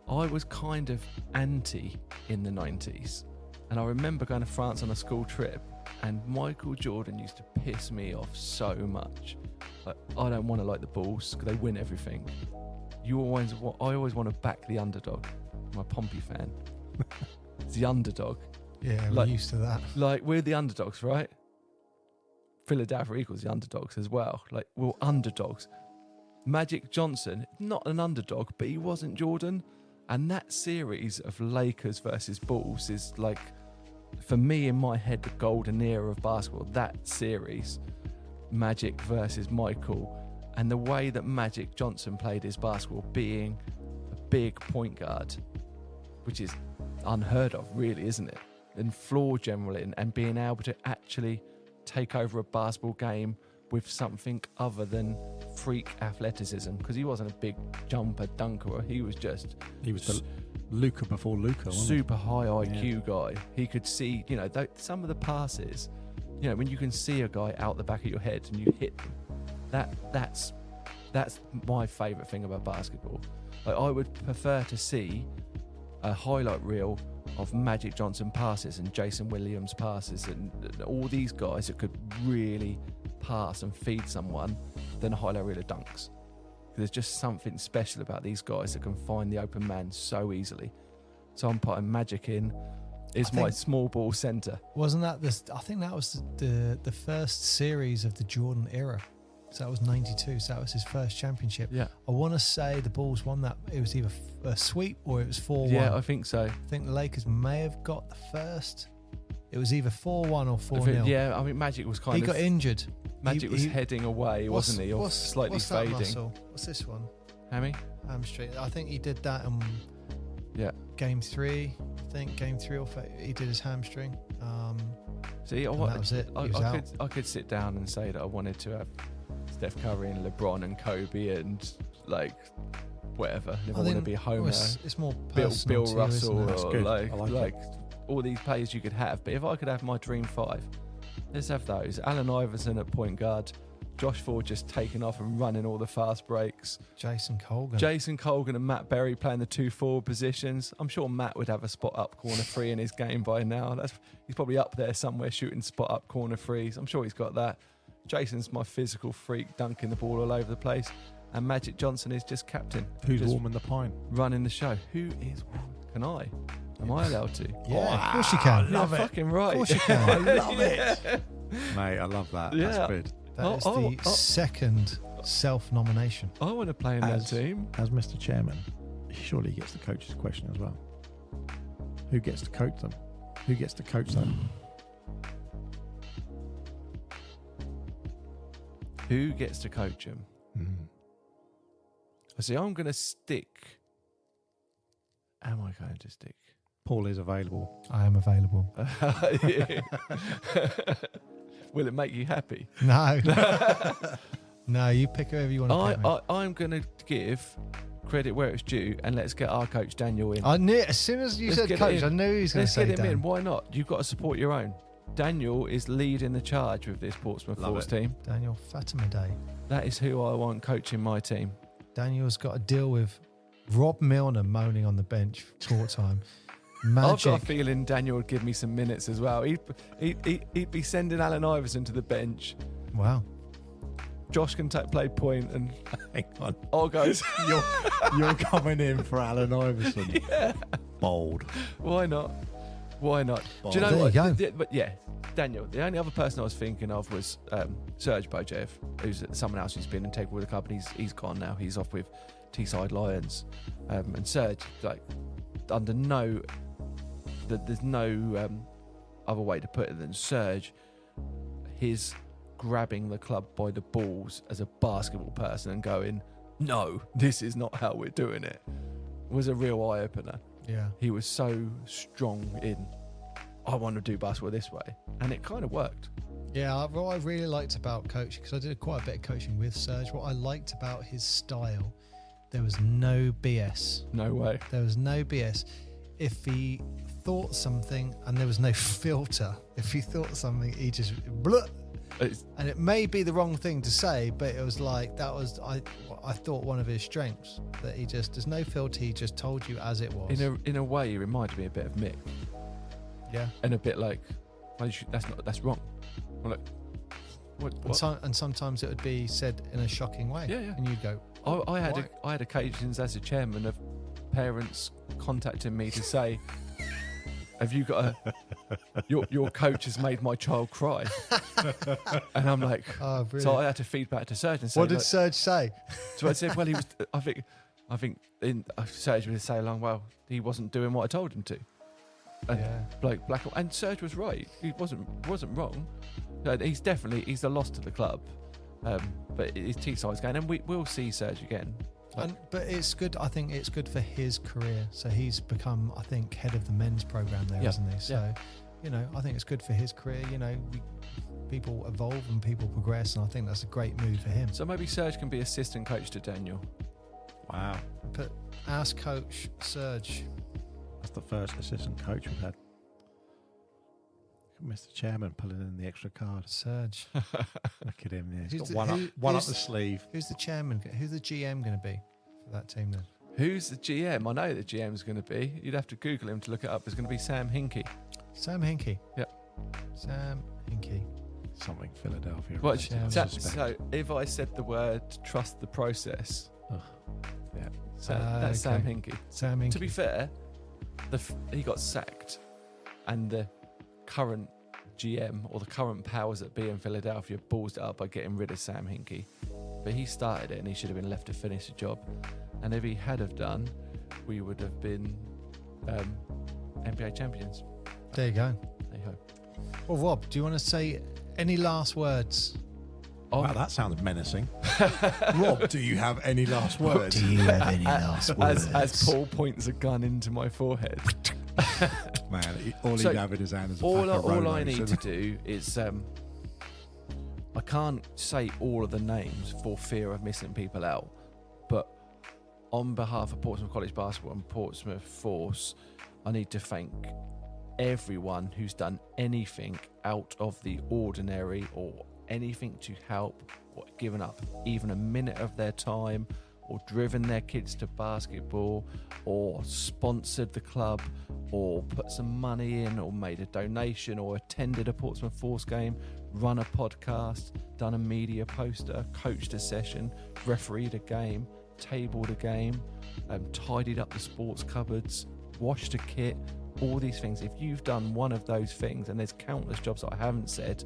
I was kind of anti in the 90s. And I remember going to France on a school trip, and Michael Jordan used to piss me off so much. Like, I don't want to like the Bulls because they win everything. I always want to back the underdog. I'm a Pompey fan. It's the underdog. Yeah, we're used to that. Like, we're the underdogs, right? Philadelphia Eagles, the underdogs as well. Like, we're underdogs. Magic Johnson, not an underdog, but he wasn't Jordan. And that series of Lakers versus Bulls is like, for me in my head, the golden era of basketball. That series, Magic versus Michael, and the way that Magic Johnson played his basketball, being a big point guard, which is unheard of, really, isn't it? And floor generally, and being able to actually take over a basketball game with something other than freak athleticism, because he wasn't a big jumper dunker. He was the Luka before Luka, super high IQ guy. He could see, some of the passes, when you can see a guy out the back of your head and you hit them, that's my favourite thing about basketball. Like, I would prefer to see a highlight reel of Magic Johnson passes and Jason Williams passes and all these guys that could really pass and feed someone than a highlight reel of dunks. There's just something special about these guys that can find the open man so easily. So I'm putting Magic in. Is my small ball centre. Wasn't that this? I think that was the first series of the Jordan era. So that was 92. So that was his first championship. Yeah. I want to say the Bulls won that. It was either a sweep or it was 4-1. Yeah, I think so. I think the Lakers may have got the first. It was either 4-1 or 4-0. Yeah, I mean, Magic was kind of... He got injured. Magic was heading away, wasn't he? Or slightly fading. Muscle? What's this one? Hamstring. I think he did that in game 3. I think game 3 or 4, he did his hamstring. See, that was it. He was out. I could sit down and say that I wanted to have Steph Curry and LeBron and Kobe and like whatever. I never want to be a Homer. It's more Bill personal to you, Russell, isn't it? or like all these players you could have. But if I could have my dream 5, let's have those. Allen Iverson at point guard, Josh Ford just taking off and running all the fast breaks. Jason Colgan and Matt Berry playing the 2 forward positions. I'm sure Matt would have a spot up corner 3 in his game by now. He's probably up there somewhere shooting spot up corner 3s. I'm sure he's got that. Jason's my physical freak, dunking the ball all over the place. And Magic Johnson is just captain. Who's just warming the pine? Running the show. Who is? Can I? Am I allowed to? Yeah, of course you can. You're fucking right. Of course you can. I love it. Mate, I love that. Yeah. That's good. That is the second self-nomination. I want to play in that team. As Mr. Chairman, surely he gets to coach this question as well. Who gets to coach them? Who gets to coach them? Who gets to coach him? I see. I'm going to stick. Am I going to stick? Paul is available. I am available. Will it make you happy? No. No, you pick whoever you want to pick. I'm going to give credit where it's due, and let's get our coach Daniel in. I knew as soon as you said coach, I knew he was going to say Let's get him Dan. in. Why not? You've got to support your own. Daniel is leading the charge with this Portsmouth Force team. Daniel Fatimade. That is who I want coaching my team. Daniel's got to deal with Rob Milner moaning on the bench for time. Magic. I've got a feeling Daniel would give me some minutes as well. He'd be sending Allen Iverson to the bench. Wow. Josh can play point and hang on. I'll go. You're coming in for Allen Iverson. Yeah. Bold. Why not? Bold. Do you know there what? You go. But yeah, Daniel. The only other person I was thinking of was Serge Bojev, who's someone else who's been integral with the club. And he's gone now. He's off with Teesside Lions. And Serge, like, under no. There's no other way to put it than Serge. His grabbing the club by the balls as a basketball person and going, no, this is not how we're doing it, was a real eye opener. Yeah. He was so strong in, I want to do basketball this way, and it kind of worked. Yeah, what I really liked about coaching, because I did quite a bit of coaching with Serge, what I liked about his style, there was no BS. No way. There was no BS. If he thought something and there was no filter, if he thought something, he just blah. And it may be the wrong thing to say, but it was like, that was, I thought, one of his strengths, that he just, there's no filter, he just told you as it was. In a way, he reminded me a bit of Mick. Yeah. And a bit like, well, that's wrong. Well, look, what? And sometimes it would be said in a shocking way. Yeah, yeah. And you'd go, I had occasions as a chairman of parents contacting me to say, have you got your coach has made my child cry? And I'm like, oh, really? So I had to feed back to Serge and say, what did Serge say? So I said, well, he was, I think Serge would say along, well, he wasn't doing what I told him to. And yeah. and Serge was right. He wasn't wrong. He's the loss to the club. But it's Teesside's game, and we'll see Serge again. But it's good. I think it's good for his career. So he's become, I think, head of the men's program there, isn't he? So, I think it's good for his career. People evolve and people progress, and I think that's a great move for him. So maybe Serge can be assistant coach to Daniel. Wow. But as coach Serge, that's the first assistant coach we've had. Mr. Chairman pulling in the extra card. Serge. Look at him. Yeah. He's got one up the sleeve. Who's the chairman? Who's the GM going to be for that team then? Who's the GM? I know the GM's going to be. You'd have to Google him to look it up. It's going to be Sam Hinkie. Sam Hinkie? Yep. Sam Hinkie. Something Philadelphia. What? So if I said the word trust the process. Yeah. So that's Sam Hinkie. Sam Hinkie. To be fair, he got sacked, and the current GM or the current powers that be in Philadelphia ballsed it up by getting rid of Sam Hinkie. But he started it and he should have been left to finish the job. And if he had have done, we would have been NBA champions. There you go. There you go. Well, Rob, do you want to say any last words? Wow, that sounds menacing. Rob, do you have any last words? Do you have any last words? As Paul points a gun into my forehead. Man, all So, he'd have in his hand is a all pack of I Rolos, need isn't to it? do is I can't say all of the names for fear of missing people out, but on behalf of Portsmouth College Basketball and Portsmouth Force, I need to thank everyone who's done anything out of the ordinary or anything to help or given up even a minute of their time or driven their kids to basketball or sponsored the club or put some money in or made a donation or attended a Portsmouth Force game, run a podcast, done a media poster, coached a session, refereed a game, tabled a game, tidied up the sports cupboards, washed a kit, all these things. If you've done one of those things, and there's countless jobs that I haven't said,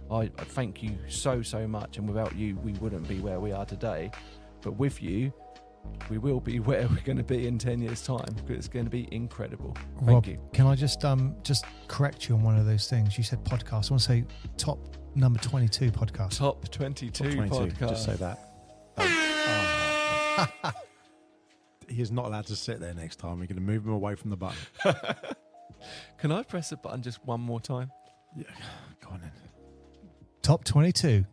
I thank you so much, and without you we wouldn't be where we are today, but with you we will be where we're going to be in 10 years time, because it's going to be incredible. Thank Rob, you. can I just correct you on one of those things? You said podcast. I want to say top number 22 podcast. Top 22 podcast. Just say that. He is not allowed to sit there next time. We're going to move him away from the button. Can I press the button just one more time? Yeah, go on then. Top 22.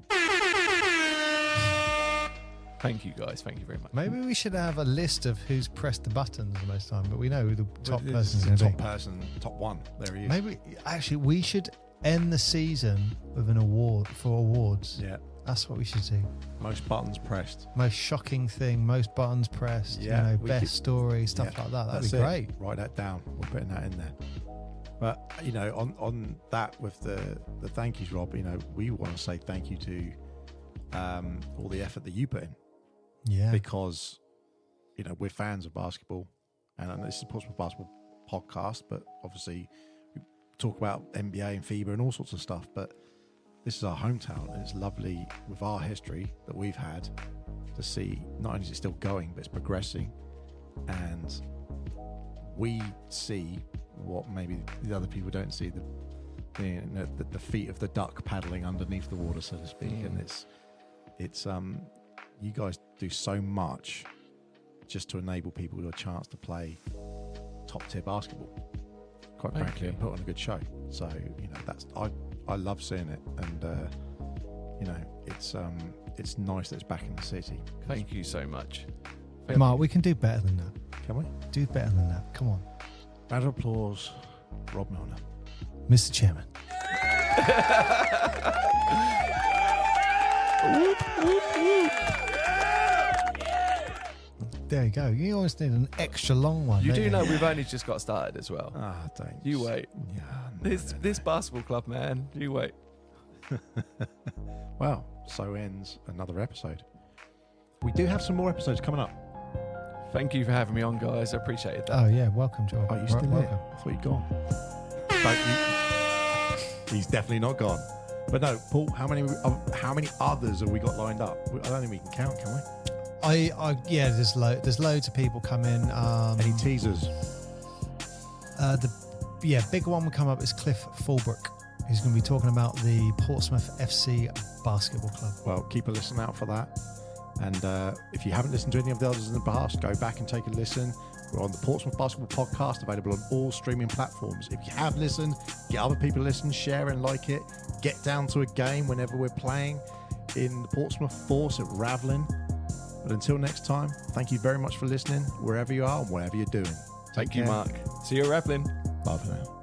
Thank you guys, thank you very much. Maybe we should have a list of who's pressed the buttons the most time, but we know who the top Well, person is it's going to the be. top person, top one. There he is. Maybe actually we should end the season with an award for awards. Yeah, That's what we should do. most buttons pressed. Most shocking thing, most buttons pressed. Yeah, we best could- story, stuff Yeah, like that. That'd that's be it. great. Write that down. We're putting that in there. But on that with the thank yous, Rob. We want to say thank you to all the effort that you put in, Yeah. because we're fans of basketball, and this is Portsmouth Basketball Podcast. But obviously, we talk about NBA and FIBA and all sorts of stuff. But this is our hometown, and it's lovely with our history that we've had to see. Not only is it still going, but it's progressing, and we see what maybe the other people don't see, the feet of the duck paddling underneath the water, so to speak. And it's you guys do so much just to enable people a chance to play top tier basketball, quite Thank frankly, you. and put on a good show. So that's I love seeing it, and it's nice that it's back in the city. Thank you so much. Mark, we can do better than that. Can we? Do better than that. Come on. Round of applause, Rob Milner. Mr. Chairman. There you go. You always need an extra long one. You don't do know we've only just got started as well. Don't You wait. Yeah, This basketball club, man. You wait. Well, so ends another episode. We do have some more episodes coming up. Thank you for having me on, guys. I appreciate that. Oh, yeah. Welcome, Joel. Oh, you still welcome. here? I thought you'd gone. He's definitely not gone. But no, Paul, how many others have we got lined up? I don't think we can count, can we? There's loads of people coming. Any teasers? The big one will come up is Cliff Fulbrook. He's going to be talking about the Portsmouth FC Basketball Club. Well, keep a listen out for that. And if you haven't listened to any of the others in the past, go back and take a listen. We're on the Portsmouth Basketball Podcast, available on all streaming platforms. If you have listened, get other people to listen, share and like it. Get down to a game whenever we're playing in the Portsmouth Force at Ravlin. But until next time, thank you very much for listening, wherever you are and whatever you're doing. Thank you, Mark. See you at Ravlin. Bye for now.